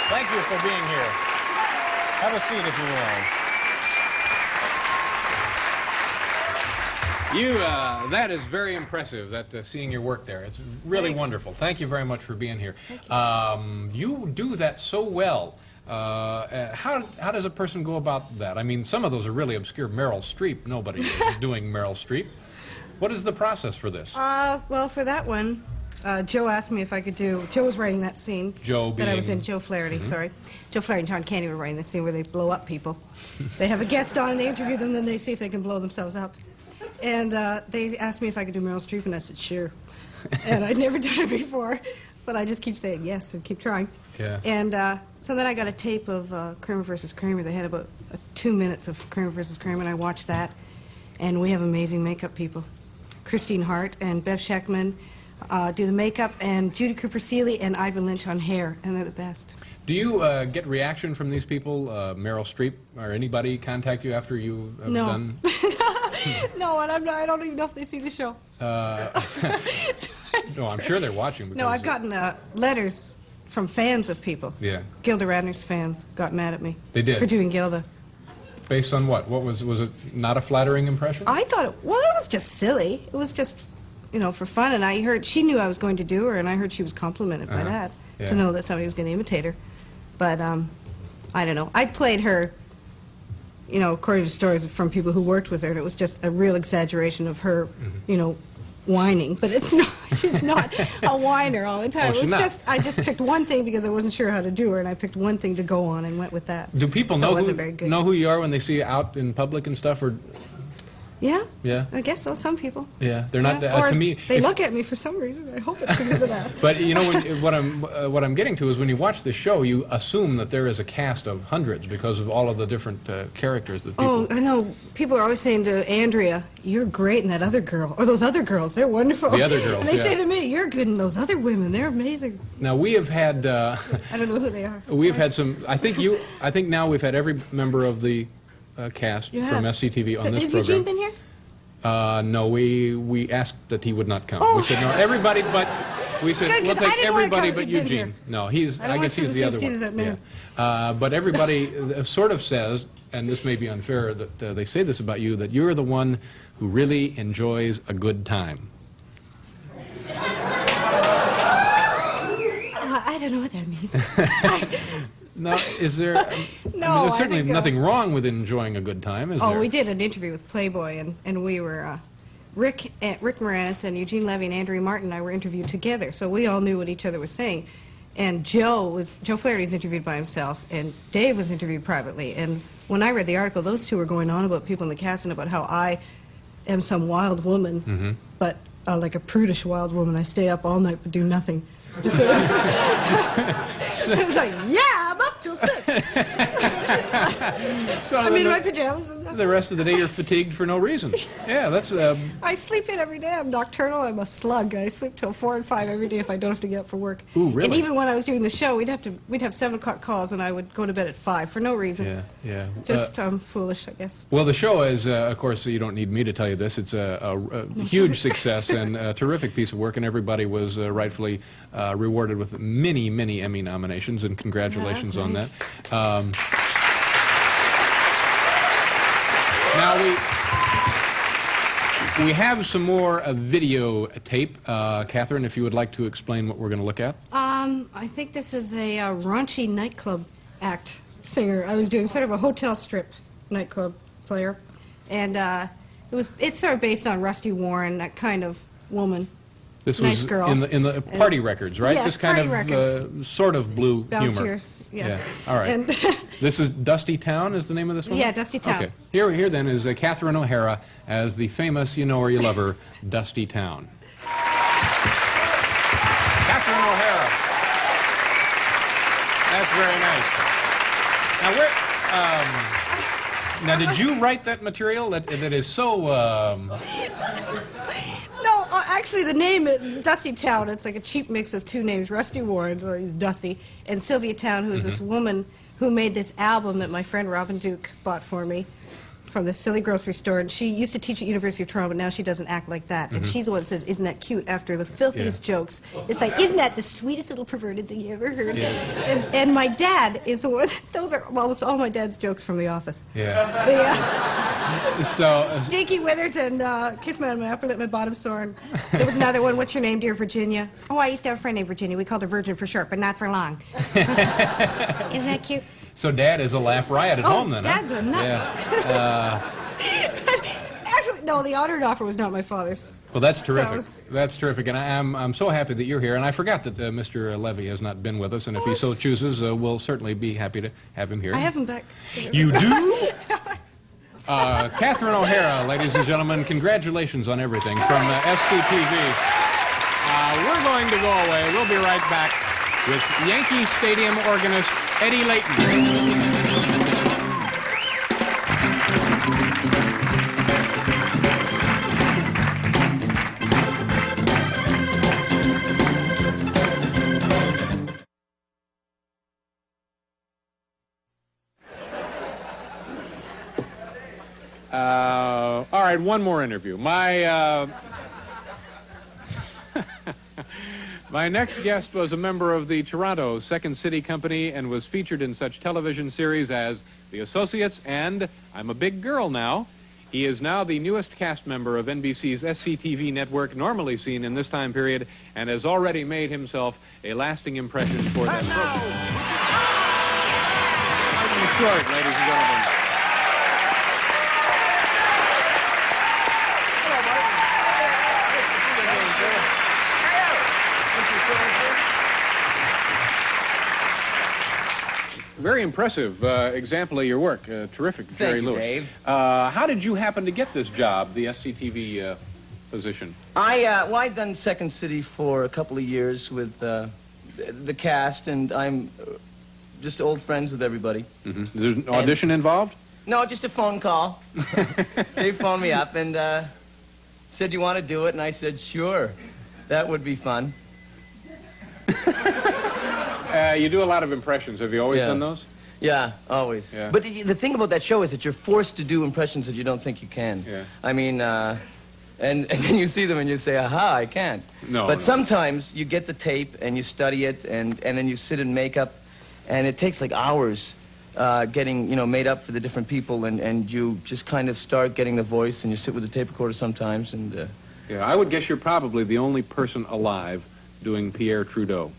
Thank you for being here. Have a seat if you will. That is very impressive, seeing your work there. It's really wonderful. Thank you very much for being here. You do that so well. How does a person go about that? I mean, some of those are really obscure. Meryl Streep, nobody is doing Meryl Streep. What is the process for this? Well, for that one, Joe asked me if I could do... Joe was writing that scene. Joe that I was being- in. Joe Flaherty, sorry. Joe Flaherty and John Candy were writing the scene where they blow up people. They have a guest on and they interview them, then they see if they can blow themselves up. And they asked me if I could do Meryl Streep, and I said, sure. And I'd never done it before, but I just keep saying yes and keep trying. Yeah. And so then I got a tape of Kramer versus Kramer. They had about 2 minutes of Kramer versus Kramer, and I watched that. And we have amazing makeup people. Christine Hart and Bev Scheckman do the makeup, and Judy Cooper-Seeley and Ivan Lynch on hair, and they're the best. Do you get reaction from these people, Meryl Streep, or anybody contact you after you have No. done? No, and I don't even know if they see the show. No, I'm sure they're watching. No, I've gotten letters from fans of people. Yeah. Gilda Radner's fans got mad at me. They did? For doing Gilda. Based on what? What was it not a flattering impression? I thought, it was just silly. It was just, for fun. And I heard, she knew I was going to do her, and I heard she was complimented by that, Yeah. to know that somebody was going to imitate her. But, I don't know. I played her, according to stories from people who worked with her, and it was just a real exaggeration of her, whining. But it's not, she's not a whiner all the time. Oh, It was she's not. just, I just picked one thing because I wasn't sure how to do her, and I picked one thing to go on and went with that. Do people So it know wasn't very good. who you are when they see you out in public and stuff, or? Yeah? Yeah. I guess so, some people. Yeah, they're not, Or to me... they if- look at me for some reason. I hope it's because of that. But you know, what I'm getting to is when you watch this show, you assume that there is a cast of hundreds because of all of the different characters that people... Oh, I know. People are always saying to Andrea, "You're great in that other girl," or "Those other girls, they're wonderful." The other girls, And they yeah. say to me, "You're good in those other women. They're amazing." Now we have had I don't know who they are. we've had some. I think now we've had every member of the cast You from have. SCTV on So, this has program. Eugene been here? No, we asked that he would not come. Oh. We said no, everybody but. We said Good, we'll 'cause I take didn't wanna everybody come but if you'd been Eugene. here. No, he's. I don't guess want he's to the other see one. as that man. Yeah. But everybody sort of says, and this may be unfair, that they say this about you, that you're the one who really enjoys a good time. I don't know what that means. Now, is there? No, there's I certainly think, nothing wrong with enjoying a good time, is there? We did an interview with Playboy, and we were Rick Moranis and Eugene Levy and Andrea Martin and I were interviewed together, so we all knew what each other was saying. And Joe Flaherty was interviewed by himself, and Dave was interviewed privately. And when I read the article, those two were going on about people in the cast and about how I am some wild woman, Mm-hmm. but like a prudish wild woman. I stay up all night but do nothing. Just it's like, yeah, I'm up till 6. So I'm in the- my pajamas. And The rest of the day you're fatigued for no reason. Yeah, that's... I sleep in every day. I'm nocturnal. I'm a slug. I sleep till 4 and 5 every day if I don't have to get up for work. Ooh, really? And even when I was doing the show, we'd have 7 o'clock calls, and I would go to bed at 5 for no reason. Yeah. Just foolish, I guess. Well, the show is, of course, you don't need me to tell you this. It's a huge success and a terrific piece of work, and everybody was rightfully rewarded with many, many Emmy nominations, and congratulations on nice. that. Now we have some more video tape. Catherine, if you would like to explain what we're going to look at. I think this is a raunchy nightclub act singer. I was doing sort of a hotel strip nightclub player, and it's sort of based on Rusty Warren, that kind of woman. This Nice was girls. in the party records, right? Yes, this kind party of records. sort of blue humor. Bounciers, yes. Yeah. All right. And This is Dusty Town. Is the name of this one? Yeah, Dusty Town. Okay. Here then is Catherine O'Hara as the famous, you know or you love her, Dusty Town. Catherine O'Hara. That's very nice. Now, did you write that material that is so? No, actually, the name is Dusty Town. It's like a cheap mix of two names: Rusty Warren, so he's Dusty, and Sylvia Town, who is this woman who made this album that my friend Robin Duke bought for me from the silly grocery store. And she used to teach at University of Toronto, but now she doesn't act like that. And she's the one that says, "Isn't that cute?" after the filthiest jokes. It's like, "Isn't that the sweetest little perverted thing you ever heard?" Yeah. And my dad is the one. Those are almost all my dad's jokes from The Office. Yeah. So. Dinky Withers and Kiss Me on My Upper Lip, My Bottom Sore. And there was another one, What's Your Name, Dear Virginia? Oh, I used to have a friend named Virginia. We called her Virgin for short, but not for long. Isn't that cute? So Dad is a laugh riot at home then, Dad's huh? a nut. Yeah. Actually, no, the honored offer was not my father's. Well, that's terrific. was- That's terrific, and I'm so happy that you're here. And I forgot that Mr. Levy has not been with us, and if he so chooses, we'll certainly be happy to have him here. I have him back. You do? Catherine O'Hara, ladies and gentlemen, congratulations on everything from SCTV. We're going to go away. We'll be right back with Yankee Stadium organist Eddie Layton. All right, one more interview. My next guest was a member of the Toronto Second City Company and was featured in such television series as The Associates and I'm a Big Girl Now. He is now the newest cast member of NBC's SCTV network, normally seen in this time period, and has already made himself a lasting impression for that program. Martin Short, ladies and gentlemen. very impressive example of your work. Terrific, Jerry you, Lewis. Dave. How did you happen to get this job, the SCTV position? I'd done Second City for a couple of years with the cast, and I'm just old friends with everybody. Mm-hmm. There's an audition involved? No, just a phone call. They phoned me up and said, "You want to do it?" And I said, "Sure, that would be fun." You do a lot of impressions. Have you always done those? Yeah, always. Yeah. But the thing about that show is that you're forced to do impressions that you don't think you can. Yeah. I mean, and then you see them and you say, "Aha, I can't." No. But sometimes you get the tape and you study it, and then you sit in makeup, and it takes like hours getting, made up for the different people, and you just kind of start getting the voice, and you sit with the tape recorder sometimes, and... Yeah, I would guess you're probably the only person alive doing Pierre Trudeau.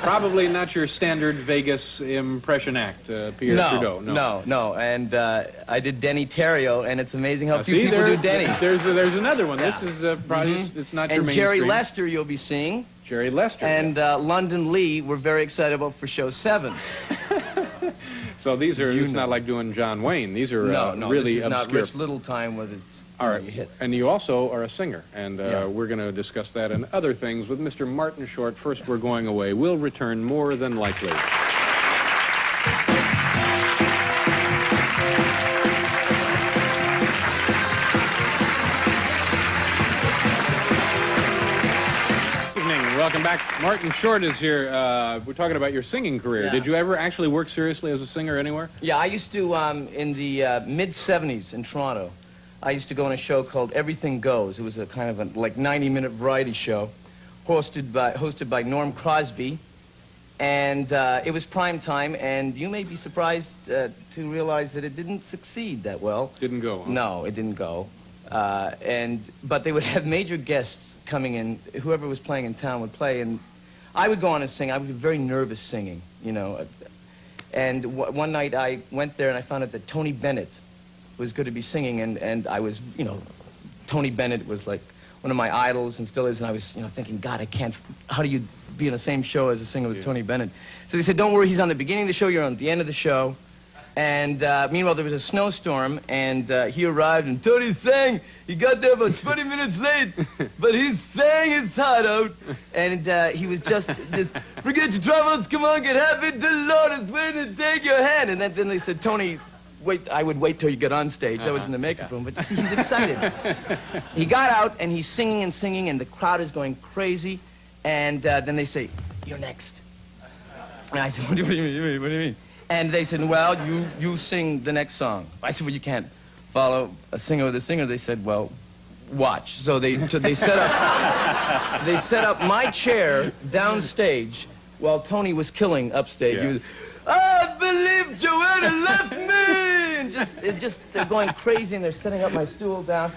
Probably not your standard Vegas impression act, Pierre Trudeau. No. And I did Denny Terrio, and it's amazing how few see, people do Denny. There's another one. Yeah. This is probably it's not your And mainstream. Jerry Lester you'll be seeing. Jerry Lester. And London Lee we're very excited about for show 7. So these are, it's not like doing John Wayne. These are really this is not obscure. Rich Littletime with its All right, hits. and you also are a singer, and we're going to discuss that and other things with Mr. Martin Short. First, we're going away. We'll return more than likely. Welcome back. Martin Short is here. We're talking about your singing career. Yeah. Did you ever actually work seriously as a singer anywhere? Yeah, I used to, in the mid-'70s in Toronto, I used to go on a show called Everything Goes. It was a kind of a 90-minute variety show hosted by Norm Crosby. And it was prime time, and you may be surprised to realize that it didn't succeed that well. Didn't go, huh? No, it didn't go. But they would have major guests coming in. Whoever was playing in town would play, and I would go on and sing. I would be very nervous singing, And one night I went there and I found out that Tony Bennett was going to be singing, and I was, Tony Bennett was like one of my idols and still is, and I was, thinking, God, I can't, how do you be in the same show as a singer with Tony Bennett? So they said, don't worry, he's on the beginning of the show, you're on the end of the show. And meanwhile, there was a snowstorm, and he arrived, and Tony sang. He got there about 20 minutes late, but he sang his heart out. And he was just, forget your troubles, come on, get happy, the Lord is waiting to take your hand. And then they said, Tony, wait, I would wait till you get on stage. I was in the makeup room, but you see, he's excited. He got out, and he's singing and singing, and the crowd is going crazy. And then they say, you're next. And I said, what do you mean? What do you mean? And they said, well, you sing the next song. I said, well, you can't follow a singer with a singer. They said, well, watch. So they set up my chair downstage while Tony was killing upstage. Yeah. He was, I believe Joanna left me! And they're going crazy, and they're setting up my stool down.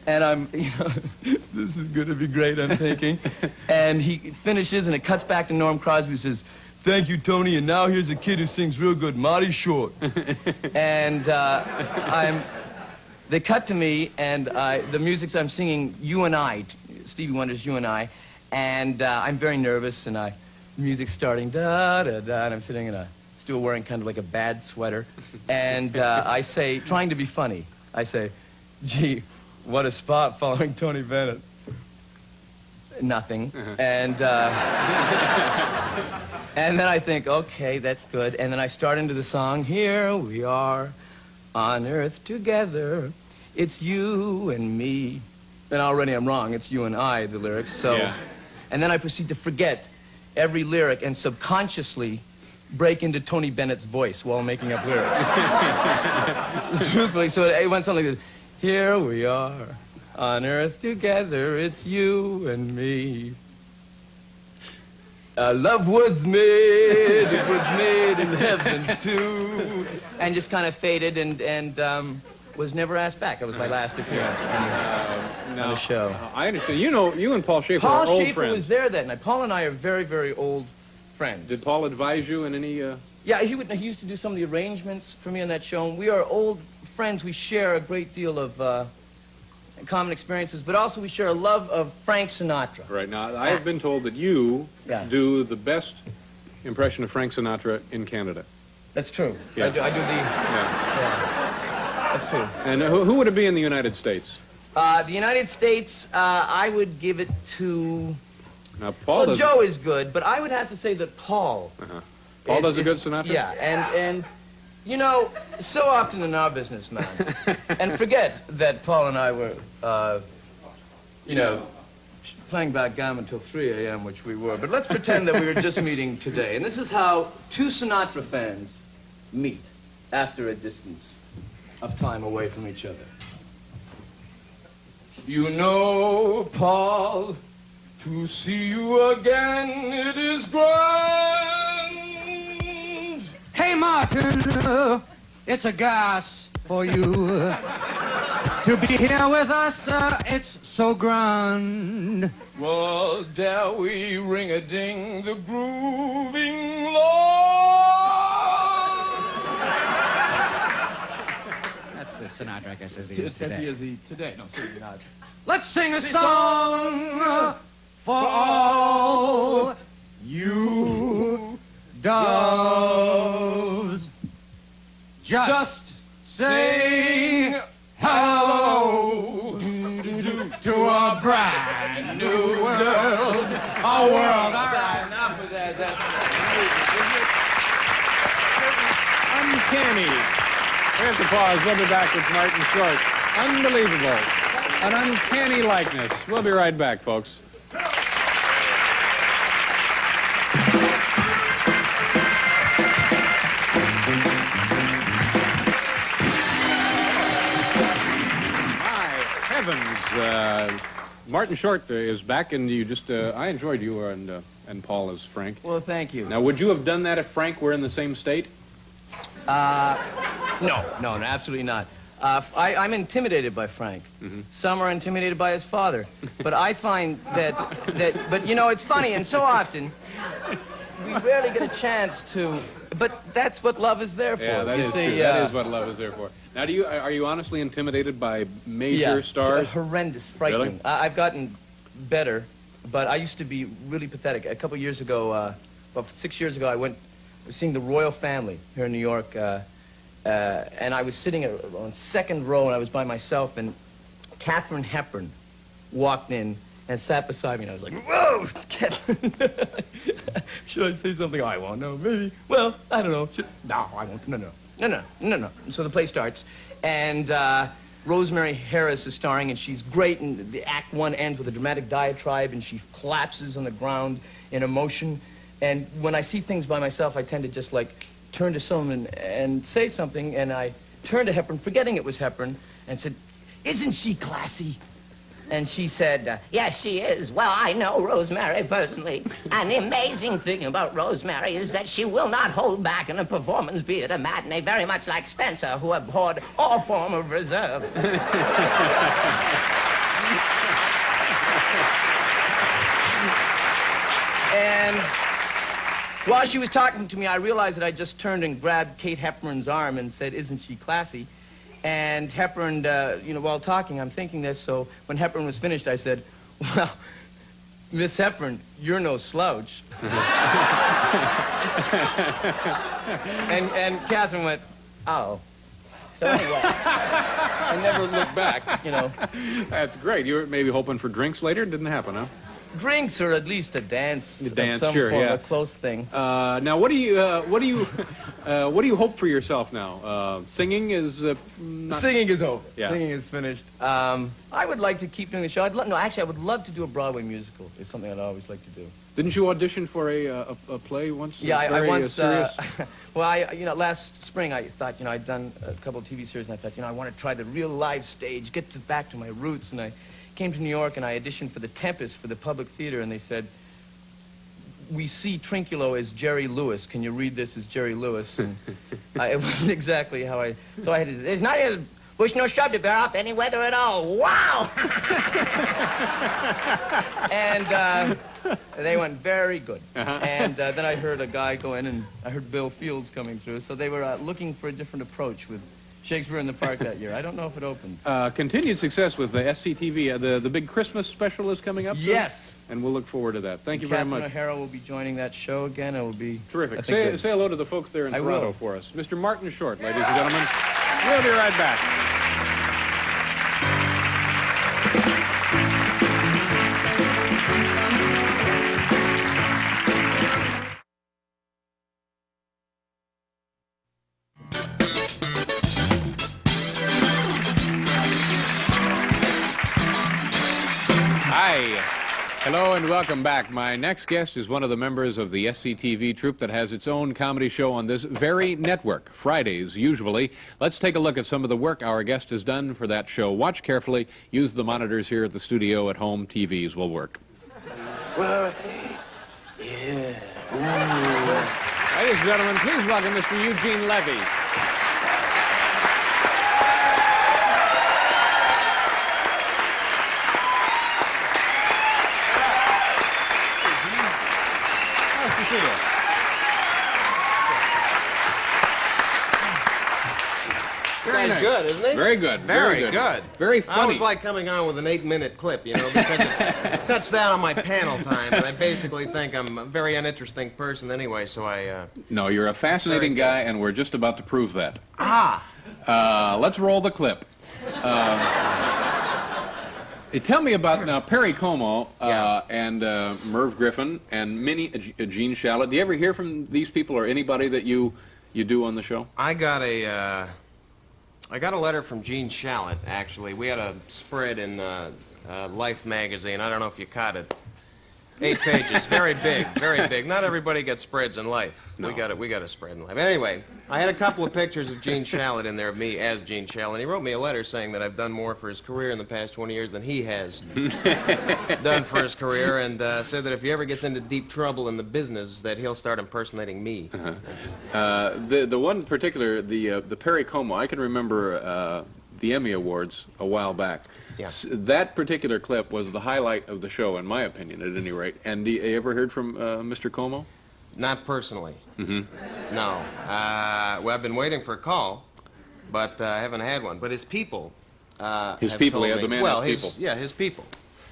And I'm, this is going to be great, I'm thinking. And he finishes, and it cuts back to Norm Crosby, who says, thank you, Tony, and now here's a kid who sings real good, Marty Short. And they cut to me, and the music I'm singing, You and I, Stevie Wonder's You and I, and I'm very nervous, and the music's starting, da-da-da, and I'm sitting in a stool wearing kind of like a bad sweater, and I say, trying to be funny, I say, gee, what a spot following Tony Bennett. Nothing. And then I think, okay, that's good. And then I start into the song, here we are on earth together. It's you and me. And already I'm wrong. It's you and I, the lyrics. So, yeah. And then I proceed to forget every lyric and subconsciously break into Tony Bennett's voice while making up lyrics. Truthfully, so it went something like this. Here we are on earth together. It's you and me. Love was made, it was made in heaven too. And just kind of faded and was never asked back. That was my last appearance on the show. I understand. You and Paul Schaefer Paul are old Schaefer friends. was there that night. Paul and I are very, very old friends. Did Paul advise you in any... Yeah, he used to do some of the arrangements for me on that show. And we are old friends. We share a great deal of common experiences, but also we share a love of Frank Sinatra. Right. Now, I have been told that you do the best impression of Frank Sinatra in Canada. That's true. Yeah. I do the... Yeah. That's true. And who would it be in the United States? The United States, I would give it to... Now, Paul Well, does... Joe is good, but I would have to say that Paul... Paul does a good Sinatra? Yeah, and you know, so often in our business, man, and forget that Paul and I were, you know, playing backgammon till 3 a.m., which we were, but let's pretend that we were just meeting today. And this is how two Sinatra fans meet after a distance of time away from each other. You know, Paul, to see you again, it is grand. Hey, Martin, it's a gas for you to be here with us. It's so grand. Well, dare we ring-a-ding the grooving Lord? That's the Sinatra, I guess, as he is As he today. is today. No, certainly not. Let's sing a song for all you doves. Just say hello to a brand new world. A world. All right, enough of that. Uncanny. Here's the pause. We'll be back with Martin Short. Unbelievable. An uncanny likeness. We'll be right back, folks. Heavens, Martin Short is back, and you just, I enjoyed you and Paul as Frank. Well, thank you. Now, would you have done that if Frank were in the same state? No, absolutely not. I'm intimidated by Frank. Some are intimidated by his father. But I find but you know, it's funny, and so often, we rarely get a chance to, but that's what love is there for. Yeah, that you is see, true. That is what love is there for. Now, are you honestly intimidated by major stars? Horrendous, frightening. Really? I've gotten better, but I used to be really pathetic. A couple years ago, about 6 years ago, I was seeing the royal family here in New York, and I was sitting on second row, and I was by myself, and Katharine Hepburn walked in and sat beside me, and I was like, whoa, Katharine. Should I say something? I won't know, maybe. Well, I don't know. No, I won't. No. So the play starts, and Rosemary Harris is starring, and she's great, and the act one ends with a dramatic diatribe, and she collapses on the ground in emotion. And when I see things by myself, I tend to just, like, turn to someone and say something, and I turned to Hepburn, forgetting it was Hepburn, and said, "Isn't she classy?" And she said, Yes, she is. Well, I know Rosemary personally. And the amazing thing about Rosemary is that she will not hold back in a performance, be it a matinee, very much like Spencer, who abhorred all form of reserve. And while she was talking to me, I realized that I just turned and grabbed Kate Hepburn's arm and said, "Isn't she classy?" And Hepburn, you know, while talking, I'm thinking this, so when Hepburn was finished, I said, "Well, Miss Hepburn, you're no slouch." and Catherine went, "Oh." So anyway, I never looked back, you know. That's great. You were maybe hoping for drinks later. Didn't happen, huh? Drinks or at least a dance. A dance, some sure, form, yeah. A close thing. Now, what do you hope for yourself now? Singing is not... Singing is over. Yeah. Singing is finished. I would like to keep doing the show. Actually, I would love to do a Broadway musical. It's something I'd always like to do. Didn't you audition for a play once? Yeah, I once. Serious? Well, last spring I thought, I'd done a couple of TV series, and I thought, I want to try the real live stage, get back to my roots, and I came to New York and I auditioned for The Tempest for the Public Theater, and they said, "We see Trinculo as Jerry Lewis. Can you read this as Jerry Lewis?" And it wasn't exactly how so I had to, "There's not a bush nor shrub to bear up any weather at all. Wow!" And they went, "Very good." And then I heard a guy go in, and I heard Bill Fields coming through, so they were looking for a different approach with Shakespeare in the Park that year. I don't know if it opened. Continued success with the SCTV. The big Christmas special is coming up soon? Yes. and we'll look forward to that. Thank you very Catherine much. O'Hara will be joining that show again. It will be Terrific. I think, Say hello to the folks there in I Toronto will. for us. Mr. Martin Short, ladies and gentlemen. We'll be right back. Hi. Hello and welcome back. My next guest is one of the members of the SCTV troupe that has its own comedy show on this very network, Fridays usually. Let's take a look at some of the work our guest has done for that show. Watch carefully. Use the monitors here at the studio. At home, TVs will work. Dorothy. Yeah. Ladies and gentlemen, please welcome Mr. Eugene Levy. Very nice. good, isn't he? Very good. Very good. Very I funny. always like coming on with an 8-minute clip, you know, because it cuts down on my panel time, and I basically think I'm a very uninteresting person anyway, so I... No, you're a fascinating guy, and we're just about to prove that. Ah! Let's roll the clip. Tell me about now Perry Como and Merv Griffin and Gene Shalit. Do you ever hear from these people or anybody that you do on the show? I got a letter from Gene Shalit, actually. We had a spread in Life magazine. I don't know if you caught it. 8 pages, very big, very big. Not everybody gets spreads in Life. No. We got a spread in Life. Anyway, I had a couple of pictures of Gene Shalit in there, of me as Gene Shalit. He wrote me a letter saying that I've done more for his career in the past 20 years than he has done for his career, and said that if he ever gets into deep trouble in the business, that he'll start impersonating me. The one particular, the Perry Como, I can remember the Emmy Awards a while back. Yeah. That particular clip was the highlight of the show, in my opinion, at any rate. And you ever heard from Mr. Como? Not personally. Mm-hmm. No. Well, I've been waiting for a call, but I haven't had one. But his people His have people, told yeah, me, the man well, has his, people. Yeah, his people.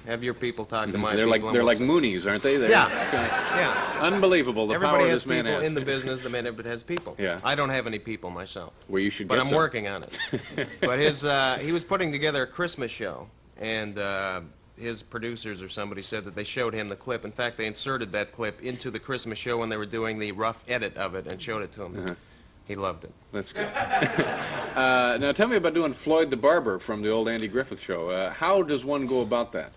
Have your people talk to my They're people. like Moonies, aren't they? They're Yeah. unbelievable. The Everybody power has this man people has. in the business. The man has people. Yeah. I don't have any people myself. Well, you should But get I'm some. working on it. But he was putting together a Christmas show, and his producers or somebody said that they showed him the clip. In fact, they inserted that clip into the Christmas show when they were doing the rough edit of it and showed it to him. He loved it. That's good. Now, tell me about doing Floyd the Barber from the old Andy Griffith show. How does one go about that?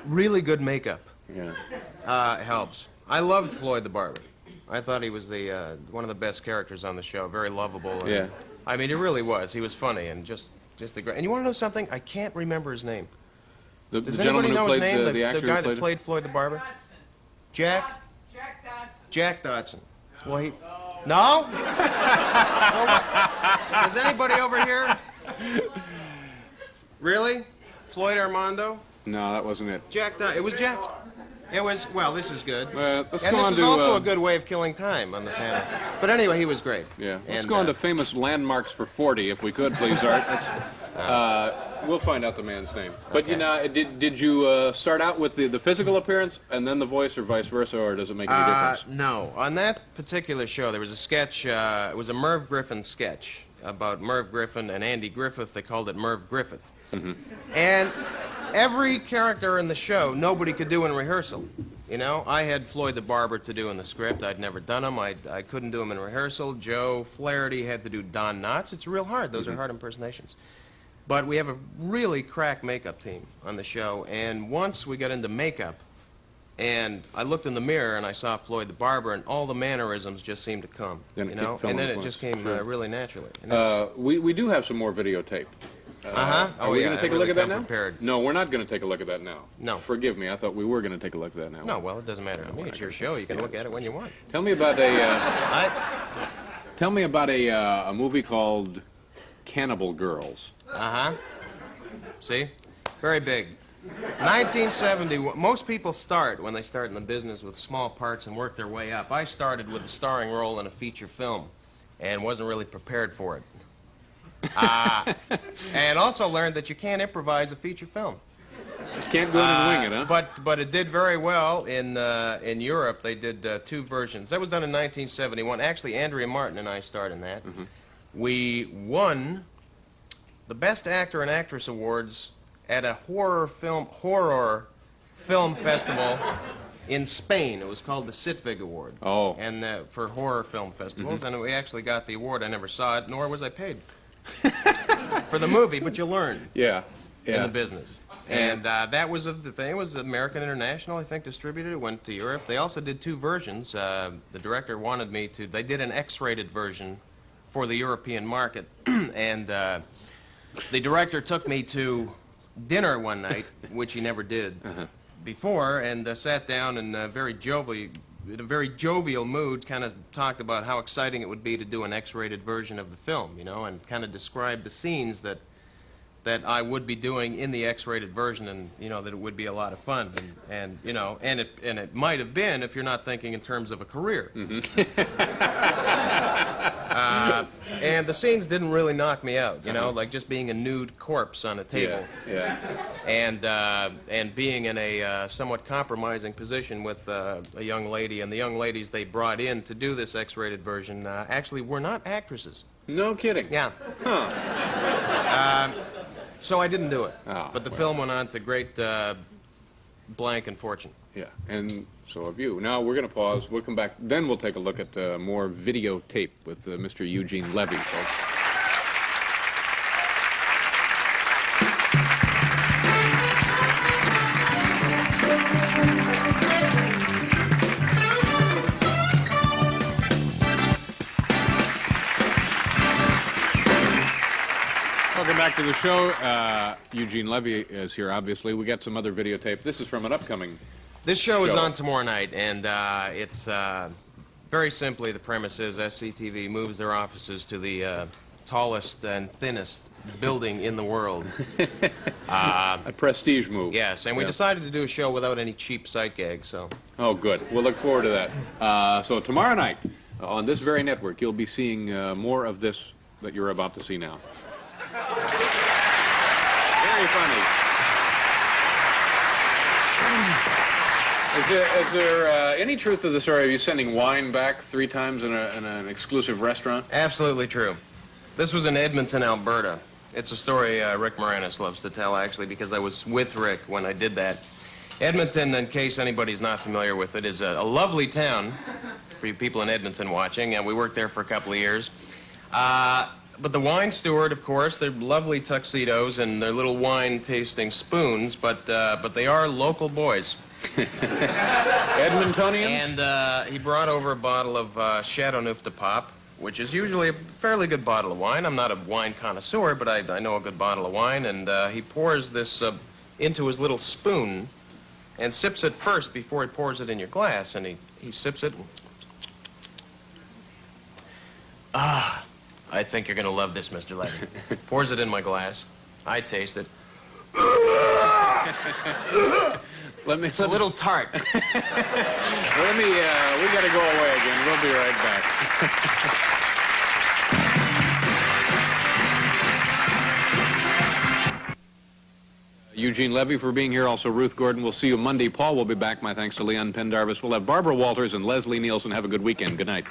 Really good makeup. Yeah. Helps. I loved Floyd the Barber. I thought he was the one of the best characters on the show. Very lovable. And, Yeah. I mean, he really was. He was funny and just a great. And you want to know something? I can't remember his name. Does anybody know his name? The actor the guy who that played Floyd the Barber? Jack Jack Dodson. Well, he. No? Well, what? Is anybody over here? Really? Floyd Armando? No, that wasn't it. It was Jack. It was, well, this is good. Let's And go this on is to, also a good way of killing time on the panel. But anyway, he was great. Yeah. Let's And, go on to famous landmarks for 40, if we could, please, Art. We'll find out the man's name. But, you know, did you start out with the physical appearance and then the voice, or vice versa, or does it make any difference? No. On that particular show, there was a sketch, it was a Merv Griffin sketch about Merv Griffin and Andy Griffith. They called it Merv Griffith. And every character in the show, nobody could do in rehearsal. You know, I had Floyd the Barber to do in the script. I'd never done him. I couldn't do him in rehearsal. Joe Flaherty had to do Don Knotts. It's real hard. Those are hard impersonations. But we have a really crack makeup team on the show. And once we got into makeup, and I looked in the mirror and I saw Floyd the Barber, and all the mannerisms just seemed to come. Then you it know, fell and then into it just place. came Sure. really naturally. And it's- We do have some more videotape. Uh-huh. Are Oh, we yeah, going to take a I look at really that now? come prepared. No, we're not going to take a look at that now. No. Forgive me. I thought we were going to take a look at that now. No, well, it doesn't matter to me. It's your show. You can look at it when you want. Tell me about tell me about a movie called Cannibal Girls. Uh-huh. See? Very big. 1970, most people start, when they start in the business, with small parts and work their way up. I started with a starring role in a feature film and wasn't really prepared for it. And also learned that you can't improvise a feature film. Can't go in and wing it, huh? But it did very well in Europe. They did 2 versions. That was done in 1971. Actually, Andrea Martin and I starred in that. Mm-hmm. We won the Best Actor and Actress Awards at a horror film festival in Spain. It was called the Sitvig Award. Oh. And for horror film festivals, and we actually got the award. I never saw it, nor was I paid for the movie. But you learn. Yeah. In the business. And that was the thing. It was American International, I think, distributed. It went to Europe. They also did 2 versions. The director wanted me to. They did an X-rated version for the European market, and the director took me to dinner one night, which he never did before, and sat down and in a very jovial mood, kind of talked about how exciting it would be to do an X-rated version of the film, you know, and kind of described the scenes that I would be doing in the X-rated version, and you know that it would be a lot of fun, and you know, and it might have been if you're not thinking in terms of a career. And the scenes didn't really knock me out, you know, like just being a nude corpse on a table, and being in a somewhat compromising position with a young lady, and the young ladies they brought in to do this X-rated version actually were not actresses. No kidding. Yeah. Huh. So I didn't do it. Oh, but the film went on to great blank and fortune. Yeah, and so have you. Now we're going to pause. We'll come back. Then we'll take a look at more videotape with Mr. Eugene Levy, folks. Welcome back to the show. Eugene Levy is here, obviously. We got some other videotape. This is from an upcoming This show is on tomorrow night, and it's very simply the premise is SCTV moves their offices to the tallest and thinnest building in the world. A prestige move. Yes, and we decided to do a show without any cheap sight gags, so... Oh, good. We'll look forward to that. So tomorrow night, on this very network, you'll be seeing more of this that you're about to see now. Very funny. Is there any truth to the story of you sending wine back 3 times in an exclusive restaurant? Absolutely true. This was in Edmonton, Alberta. It's a story Rick Moranis loves to tell, actually, because I was with Rick when I did that. Edmonton, in case anybody's not familiar with it, is a lovely town for you people in Edmonton watching, and we worked there for a couple of years. But the wine steward, of course, they're lovely tuxedos and their little wine-tasting spoons, but they are local boys. Edmontonians? And he brought over a bottle of Chateauneuf de Pape, which is usually a fairly good bottle of wine. I'm not a wine connoisseur, but I know a good bottle of wine. And he pours this into his little spoon and sips it first before he pours it in your glass. And he sips it. Ah, I think you're going to love this, Mr. Levy. Pours it in my glass. I taste it. It's a little tart. We got to go away again. We'll be right back. Eugene Levy for being here. Also, Ruth Gordon. We'll see you Monday. Paul will be back. My thanks to Leon Pendarvis. We'll have Barbara Walters and Leslie Nielsen. Have a good weekend. Good night.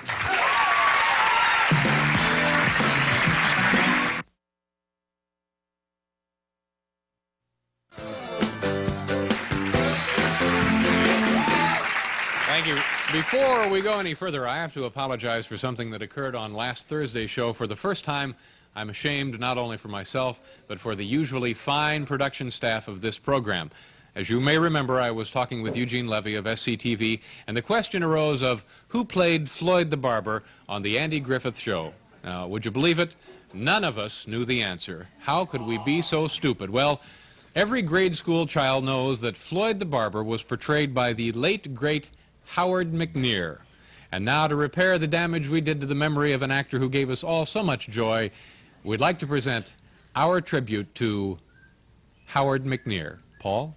Thank you. Before we go any further, I have to apologize for something that occurred on last Thursday's show. For the first time, I'm ashamed not only for myself, but for the usually fine production staff of this program. As you may remember, I was talking with Eugene Levy of SCTV, and the question arose of who played Floyd the Barber on the Andy Griffith Show. Now, would you believe it? None of us knew the answer. How could we be so stupid? Well, every grade school child knows that Floyd the Barber was portrayed by the late, great Howard McNear. And now, to repair the damage we did to the memory of an actor who gave us all so much joy, we'd like to present our tribute to Howard McNear. Paul?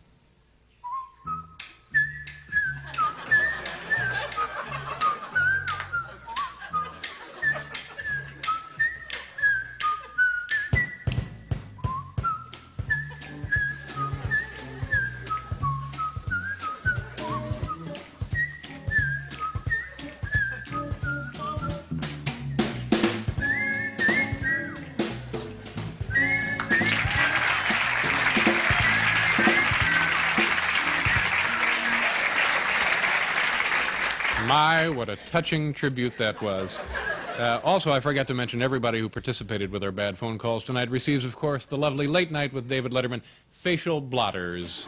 My, what a touching tribute that was. Also, I forgot to mention everybody who participated with our bad phone calls tonight receives, of course, the lovely Late Night with David Letterman facial blotters.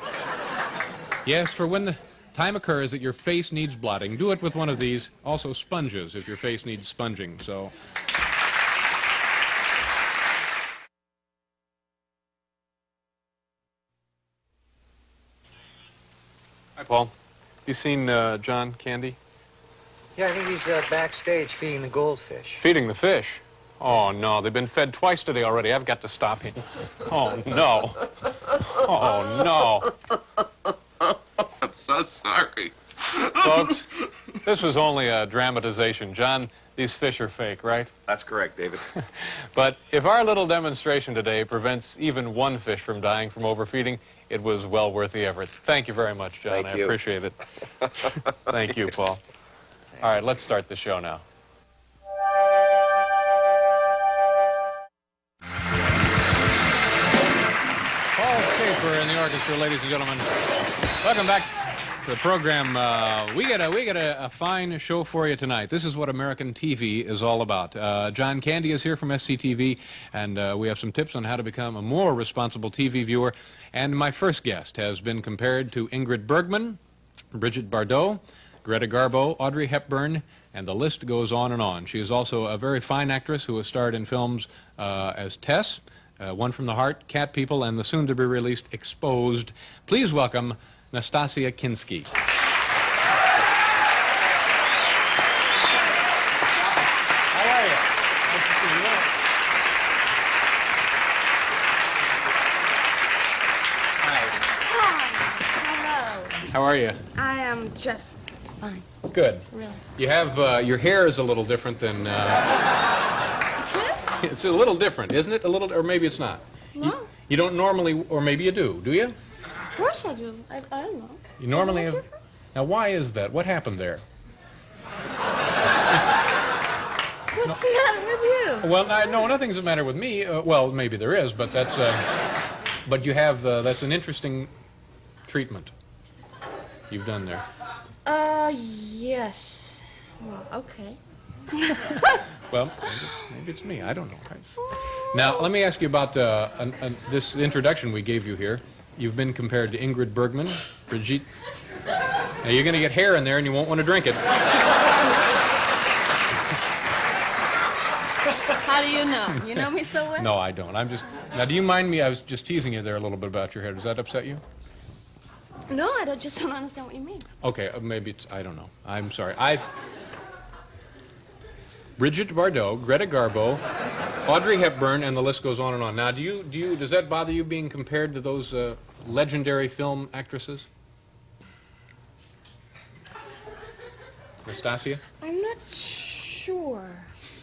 Yes, for when the time occurs that your face needs blotting, do it with one of these. Also sponges if your face needs sponging. So. Hi, Paul. You seen John Candy? Yeah, I think he's backstage feeding the goldfish. Feeding the fish? Oh, no. They've been fed twice today already. I've got to stop him. Oh, no. Oh, no. I'm so sorry. Folks, this was only a dramatization. John, these fish are fake, right? That's correct, David. But if our little demonstration today prevents even one fish from dying from overfeeding, it was well worth the effort. Thank you very much, John. Thank you. I appreciate it. Thank you, Paul. All right, let's start the show now. Paul Schaefer and the orchestra, ladies and gentlemen. Welcome back to the program. We got a fine show for you tonight. This is what American TV is all about. John Candy is here from SCTV, and we have some tips on how to become a more responsible TV viewer. And my first guest has been compared to Ingrid Bergman, Brigitte Bardot, Greta Garbo, Audrey Hepburn, and the list goes on and on. She is also a very fine actress who has starred in films as Tess, One from the Heart, Cat People, and the soon-to-be-released Exposed. Please welcome Nastassja Kinski. How are you? Nice to see you. Hello. How are you? I am just fine. Good. Really. You have, your hair is a little different than... It is? It's a little different, isn't it? A little, or maybe it's not. No. You don't normally, or maybe you do you? Of course I do. I don't know. You normally Isn't it have... different? Now, why is that? What happened there? What's the matter with you? Well, no, nothing's the matter with me. Well, maybe there is, but that's... but you have, that's an interesting treatment you've done there. Yes. Well, okay. Well, maybe it's me. I don't know. Now, let me ask you about this introduction we gave you here. You've been compared to Ingrid Bergman, Brigitte. Now, you're going to get hair in there, and you won't want to drink it. How do you know? You know me so well? No, I don't. I'm just... Now, do you mind me? I was just teasing you there a little bit about your hair. Does that upset you? No, I just don't understand what you mean. Okay, maybe it's... I don't know. I'm sorry. Brigitte Bardot, Greta Garbo, Audrey Hepburn, and the list goes on and on. Now, does that bother you being compared to those legendary film actresses? Nastassja? I'm not sure.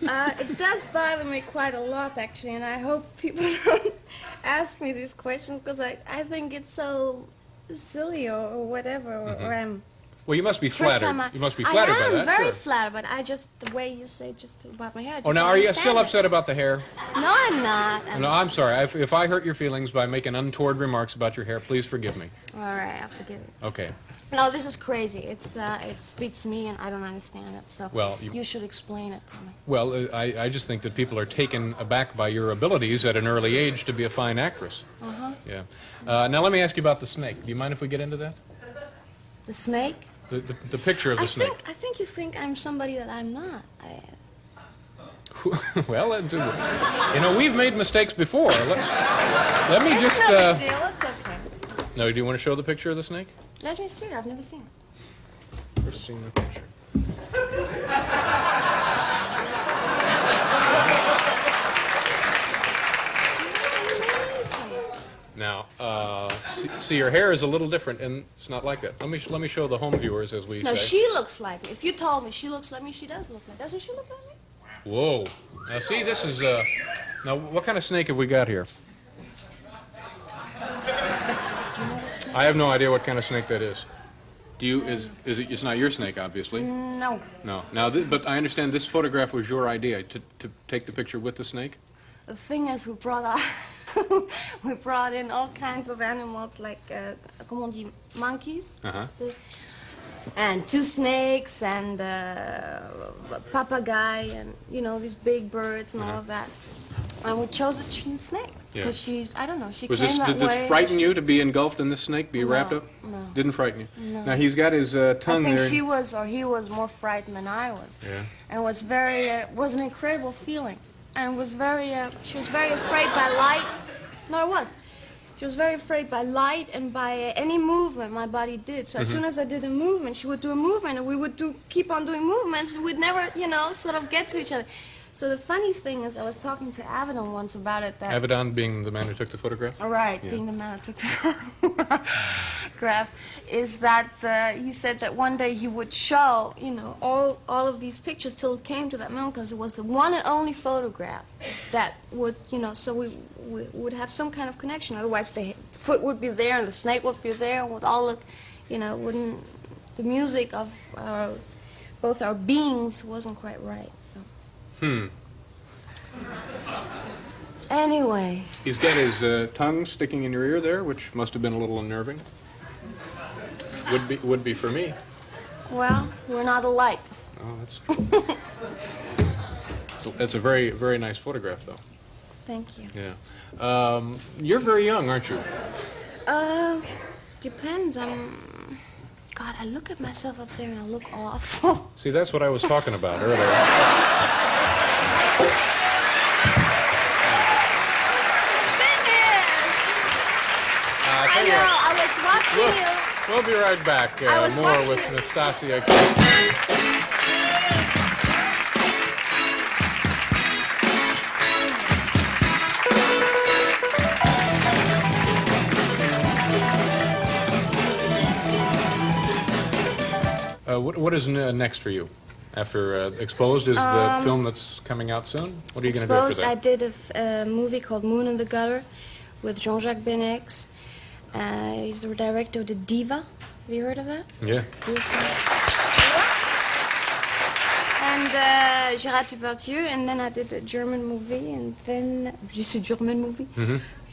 It does bother me quite a lot, actually, and I hope people don't ask me these questions because I think it's so silly or whatever, or I'm... Well, you must be First flattered. time You must be flattered by I that. am very Sure. flattered, but the way you say just about my hair, I just Oh, now, don't are you understand still it. upset about the hair? No, I'm not. No, I'm sorry. If I hurt your feelings by making untoward remarks about your hair, please forgive me. All right, I'll forgive it. Okay. No, this is crazy. It speaks me, and I don't understand it. So Well, you should explain it to me. Well, I just think that people are taken aback by your abilities at an early age to be a fine actress. Uh-huh. Yeah. Now, let me ask you about the snake. Do you mind if we get into that? The snake? The picture of the snake. I think you think I'm somebody that I'm not. Well, we've made mistakes before. Let me just... It's no big deal. It's okay. No, do you want to show the picture of the snake? Let me see it. I've never seen it. Never seen the picture. Now, see, your hair is a little different, and it's not like that. Let me show the home viewers, as we No, say. she looks like me. If you told me she looks like me, she does look like. Doesn't she look like me? Whoa. Now, see, this is... now, what kind of snake have we got here? I have no idea what kind of snake that is. Do you? Is it? It's not your snake, obviously. No. No. Now, but I understand this photograph was your idea to take the picture with the snake. The thing is, we brought in all kinds of animals, like, comment on dit, monkeys. Uh-huh. and two snakes and papagayi and, you know, these big birds and all of that. And we chose a snake because she's, I don't know, she came that way. Did this frighten you to be engulfed in this snake, be wrapped up? No. Didn't frighten you? No. Now, he's got his tongue I think there. she was, or he was more frightened than I was. Yeah. And it was very, was an incredible feeling. And was very, she was very afraid by light. No, it was. She was very afraid by light and by any movement my body did. So as soon as I did a movement, she would do a movement, and we would keep on doing movements, and we'd never, you know, sort of get to each other. So the funny thing is, I was talking to Avedon once about it. That Avedon being the man who took the photograph? Right, Yeah. being the man who took the photograph, is that he said that one day he would show, you know, all of these pictures till it came to that moment, because it was the one and only photograph that would, you know, so we would have some kind of connection. Otherwise, the foot would be there and the snake would be there, and would all look, you know, wouldn't, the music of both our beings wasn't quite right. So. Anyway. He's got his tongue sticking in your ear there, which must have been a little unnerving. Would be for me. Well, we're not alike. Oh, that's. It's a very, very nice photograph, though. Thank you. Yeah. You're very young, aren't you? Depends. God, I look at myself up there and I look awful. See, that's what I was talking about earlier. I know, I was watching you. We'll be right back. I was More watching with it. Nastasia. What is next for you? After Exposed is the film that's coming out soon? What are you going to do after Exposed, that? I did a movie called Moon in the Gutter with Jean-Jacques Benex. He's the director of The Diva. Have you heard of that? Yeah. And Gérard Depardieu, and then I did a German movie, and then just a German movie,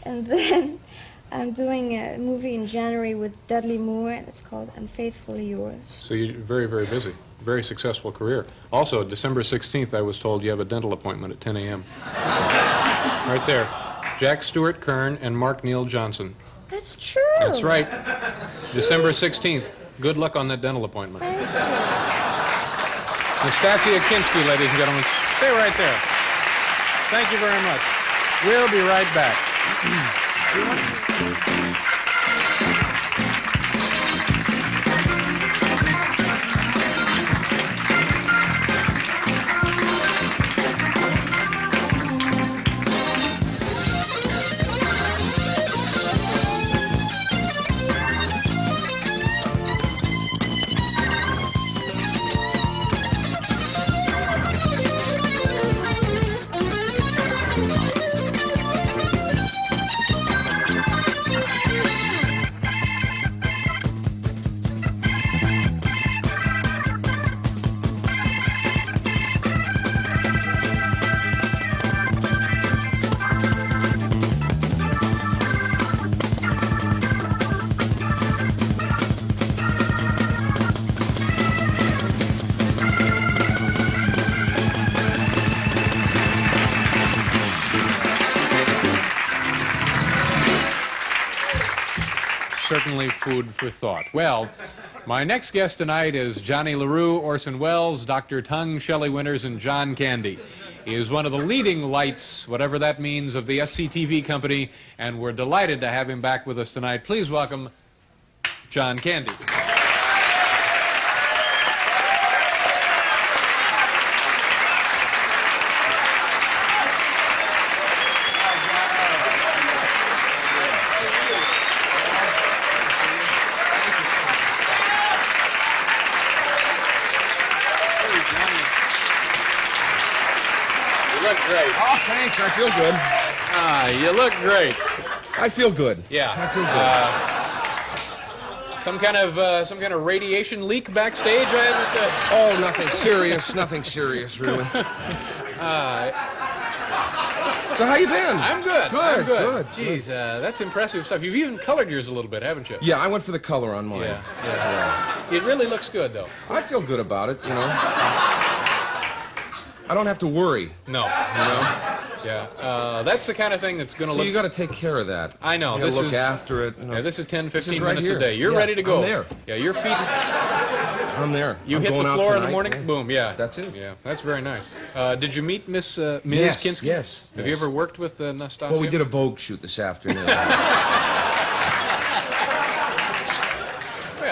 and then I'm doing a movie in January with Dudley Moore, and it's called Unfaithfully Yours. So you're very, very busy. Very successful career. Also, December 16th, I was told you have a dental appointment at 10 a.m. Right there. Jack Stewart Kern and Mark Neil Johnson. That's true. That's right. December 16th. Good luck on that dental appointment. Thank you. Nastasia Kinski, ladies and gentlemen. Stay right there. Thank you very much. We'll be right back. Certainly food for thought. Well, my next guest tonight is Johnny LaRue, Orson Welles, Dr. Tongue, Shelley Winters, and John Candy. He is one of the leading lights, whatever that means, of the SCTV company, and we're delighted to have him back with us tonight. Please welcome John Candy. Great. Oh, thanks. I feel good. You look great. I feel good. Yeah. I feel good. Some kind of radiation leak backstage. Oh, nothing serious. Nothing serious, really. So how you been? I'm good. Good. I'm good. Good. Jeez, that's impressive stuff. You've even colored yours a little bit, haven't you? Yeah, I went for the color on mine. Yeah. It really looks good, though. I feel good about it, you know. I don't have to worry. No. You know? Yeah. That's the kind of thing that's going to So look... you got to take care of that. I know. You gotta This look is after it. You know. Yeah, this is 10, 15 right minutes here. a day. You're Yeah, ready to go. I'm there. Yeah, your feet... I'm there. You I'm hit the going out floor in the tonight, morning, yeah. boom, yeah. That's it. Yeah, that's very nice. Did you meet Ms. Yes, Kinski? yes, Have you yes. ever worked with Nastasia? Well, we did a Vogue shoot this afternoon. Well,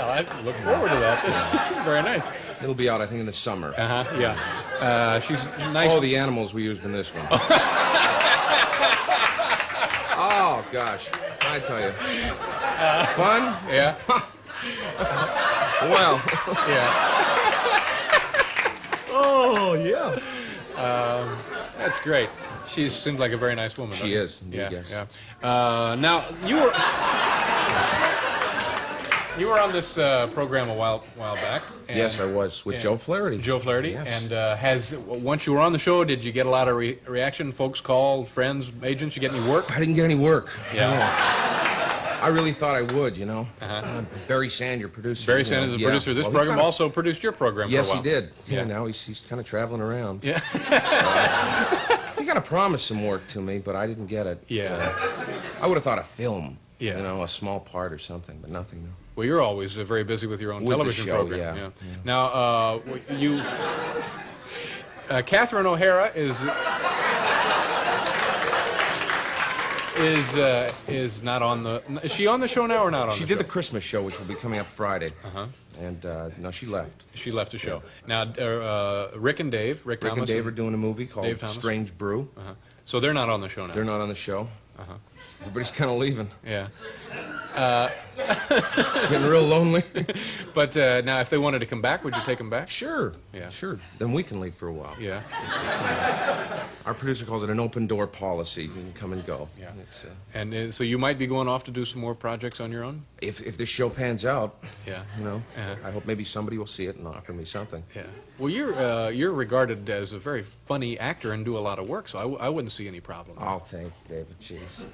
I look forward to that. This is very nice. It'll be out, I think, in the summer. Yeah. She's nice. Oh, the animals we used in this one. Oh, gosh. I tell you. Fun? Yeah. Well. Yeah. Oh, yeah. That's great. She seems like a very nice woman. She is, indeed, Yeah, yes. yeah. Now, you were on this program a while back. And, Yes, I was, with Joe Flaherty. Joe Flaherty. Yes. And once you were on the show, did you get a lot of reaction? Folks call, friends, agents, you get any work? I didn't get any work. Yeah. No. I really thought I would, you know. Barry Sand, your producer. Barry Sand is the producer of this program, also produced your program Yes, for a while. he did. Yeah. Yeah, now he's kind of traveling around. Yeah. He kind of promised some work to me, but I didn't get it. Yeah. I would have thought a film. Yeah. You know, a small part or something, but nothing. No. Well, you're always very busy with your own With the television show, program. yeah. Now, Catherine O'Hara is not on the. Is she on the show now or not on? She the did show? the Christmas show, which will be coming up Friday. And no, she left. She left the show. Now, Rick and Dave, Rick Rick Thomas and Dave are doing a movie Dave called Thomas? Strange Brew. So they're not on the show now. They're not on the show. Everybody's kind of leaving. Yeah. It's getting real lonely. But now, if they wanted to come back, would you take them back? Sure. Yeah. Sure. Then we can leave for a while. Yeah. Our producer calls it an open door policy. You can come and go. Yeah. It's, And so you might be going off to do some more projects on your own? if this show pans out, Yeah. you know, I hope maybe somebody will see it and offer me something. Yeah. Well, you're regarded as a very funny actor and do a lot of work, so I wouldn't see any problem. Oh, thank you, David. Jeez.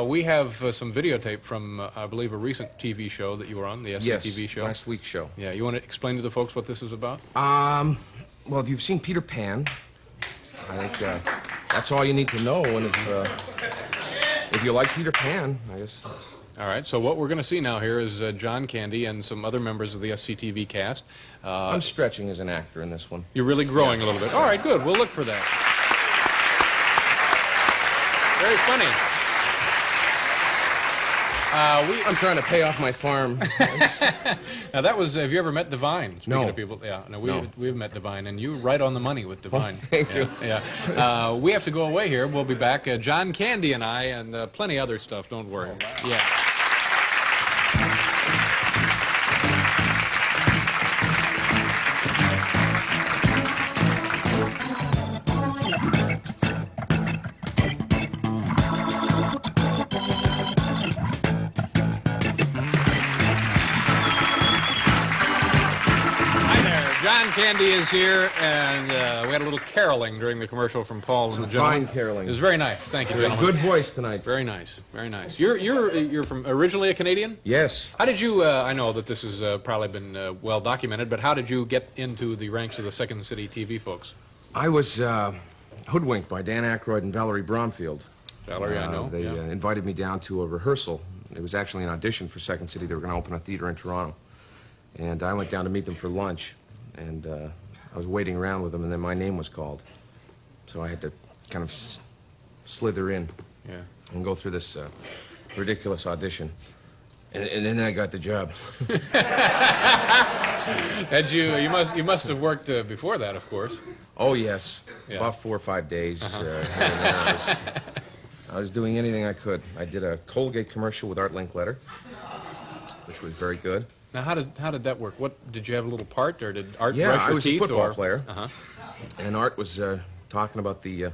We have some videotape from, I believe, a recent TV show that you were on, the SCTV show. Last week's show. Yeah. You want to explain to the folks what this is about? Well, if you've seen Peter Pan, I think that's all you need to know. And if you like Peter Pan, I guess. All right. So what we're going to see now here is John Candy and some other members of the SCTV cast. I'm stretching as an actor in this one. You're really growing a little bit. All right. Good. We'll look for that. Very funny. I'm trying to pay off my farm. Now that was. Have you ever met Divine? Speaking No. of people, yeah. No, No. we've met Divine, and you were right on the money with Divine. Thank you. Yeah. We have to go away here. We'll be back. John Candy and I, and plenty other stuff. Don't worry. Yeah. John Candy is here, and we had a little caroling during the commercial from Paul and the gentleman. Fine caroling. It was very nice. Thank you, gentlemen. Good voice tonight. Very nice. Very nice. You're from originally a Canadian? Yes. How did you? I know that this has probably been well documented, but how did you get into the ranks of the Second City TV folks? I was hoodwinked by Dan Aykroyd and Valerie Bromfield. Valerie, I know. They yeah. invited me down to a rehearsal. It was actually an audition for Second City. They were going to open a theater in Toronto. And I went down to meet them for lunch. And I was waiting around with them, and then my name was called. So I had to kind of slither in and go through this ridiculous audition. And then I got the job. Had you? You must have worked before that, of course. Oh, yes. Yeah. About 4 or 5 days. Here and there. I was doing anything I could. I did a Colgate commercial with Art Linkletter, which was very good. Now, how did that work? What did you have a little part, or did Art Yeah, brush your I was teeth? a football or? player. Uh-huh. And Art was talking about the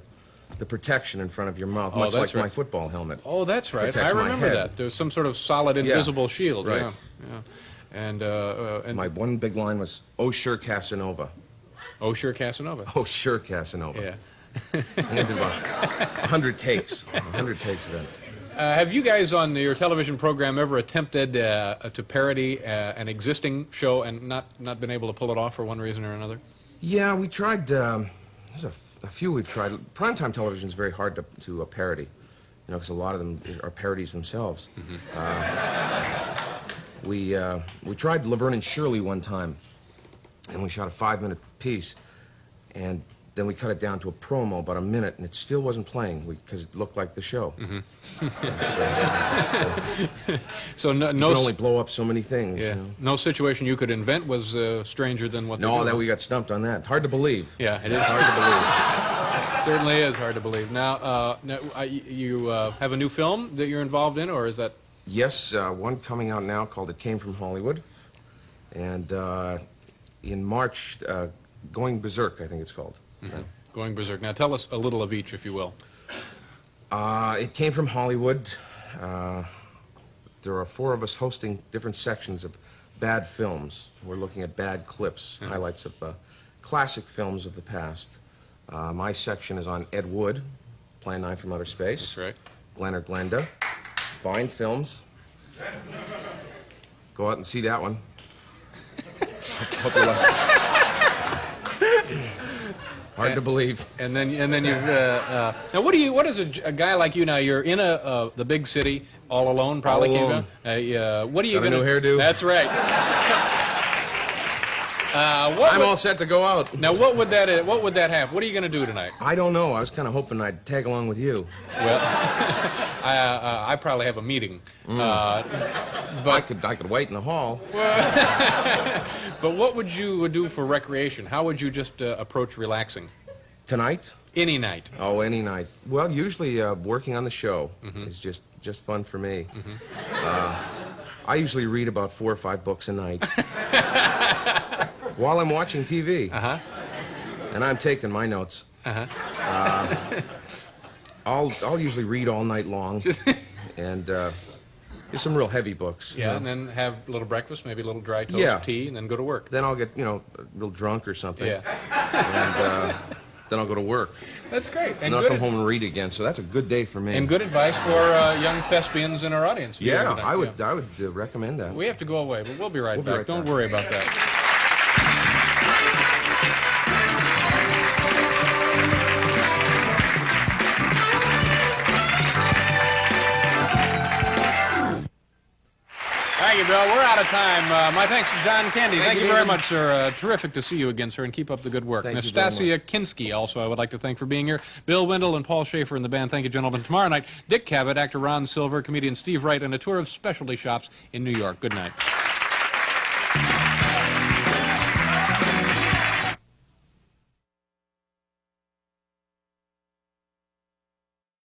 protection in front of your mouth, Oh, much that's like my right. football helmet. Oh, that's right. Protects I my remember head. that. There was some sort of solid, Yeah, invisible shield. right. Yeah. Yeah. And My one big line was, "Oh, sure, Casanova." Oh, sure, Casanova. Oh, sure, Casanova. Yeah. And I did about 100 takes. 100 takes of that. Have you guys on your television program ever attempted to parody an existing show and not been able to pull it off for one reason or another? Yeah, we tried. There's a few we've tried. Primetime television is very hard to parody, you know, because a lot of them are parodies themselves. We tried Laverne and Shirley one time, and we shot a 5-minute piece, and then we cut it down to a promo, about a minute, and it still wasn't playing because it looked like the show. So you can only blow up so many things. Yeah. You know? No situation you could invent was stranger than what. No, that we got stumped on that. Hard to believe. Yeah, it is hard to believe. Certainly is hard to believe. Now, you have a new film that you're involved in, or is that? Yes, one coming out now called It Came from Hollywood, and in March, Going Berserk, I think it's called. Going Berserk. Now, tell us a little of each, if you will. It came from Hollywood. There are 4 of us hosting different sections of bad films. We're looking at bad clips, highlights of classic films of the past. My section is on Ed Wood, Plan 9 from Outer Space. That's right. Glenn or Glenda. Fine films. Go out and see that one. Hope you like it. Hard to believe. And then you've now what is a guy like you now? You're in the big city all alone, probably. All alone. What are you Got gonna a new hairdo? That's right. I'm all set to go out. Now, what would that have? What are you going to do tonight? I don't know. I was kind of hoping I'd tag along with you. Well, I probably have a meeting. But I could wait in the hall. But what would you do for recreation? How would you just approach relaxing? Tonight? Any night. Oh, any night. Well, usually working on the show is just fun for me. I usually read about 4 or 5 books a night while I'm watching TV. And I'm taking my notes. I'll usually read all night long, and there's some real heavy books. Yeah, and then have a little breakfast, maybe a little dry toast, tea, and then go to work. Then I'll get, real drunk or something. Yeah. And then I'll go to work. That's great. And I'll come home and read again, so that's a good day for me. And good advice for young thespians in our audience. Yeah, I would recommend that. We have to go away, but we'll be right back. Don't worry about that. Thank you, Bill. We're out of time. My thanks to John Candy. Thank you very much, sir. Terrific to see you again, sir, and keep up the good work. Thank you very Nastasia Kinski, also, I would like to thank for being here. Bill Wendell and Paul Schaefer in the band. Thank you, gentlemen. Tomorrow night, Dick Cavett, actor Ron Silver, comedian Steve Wright, and a tour of specialty shops in New York. Good night.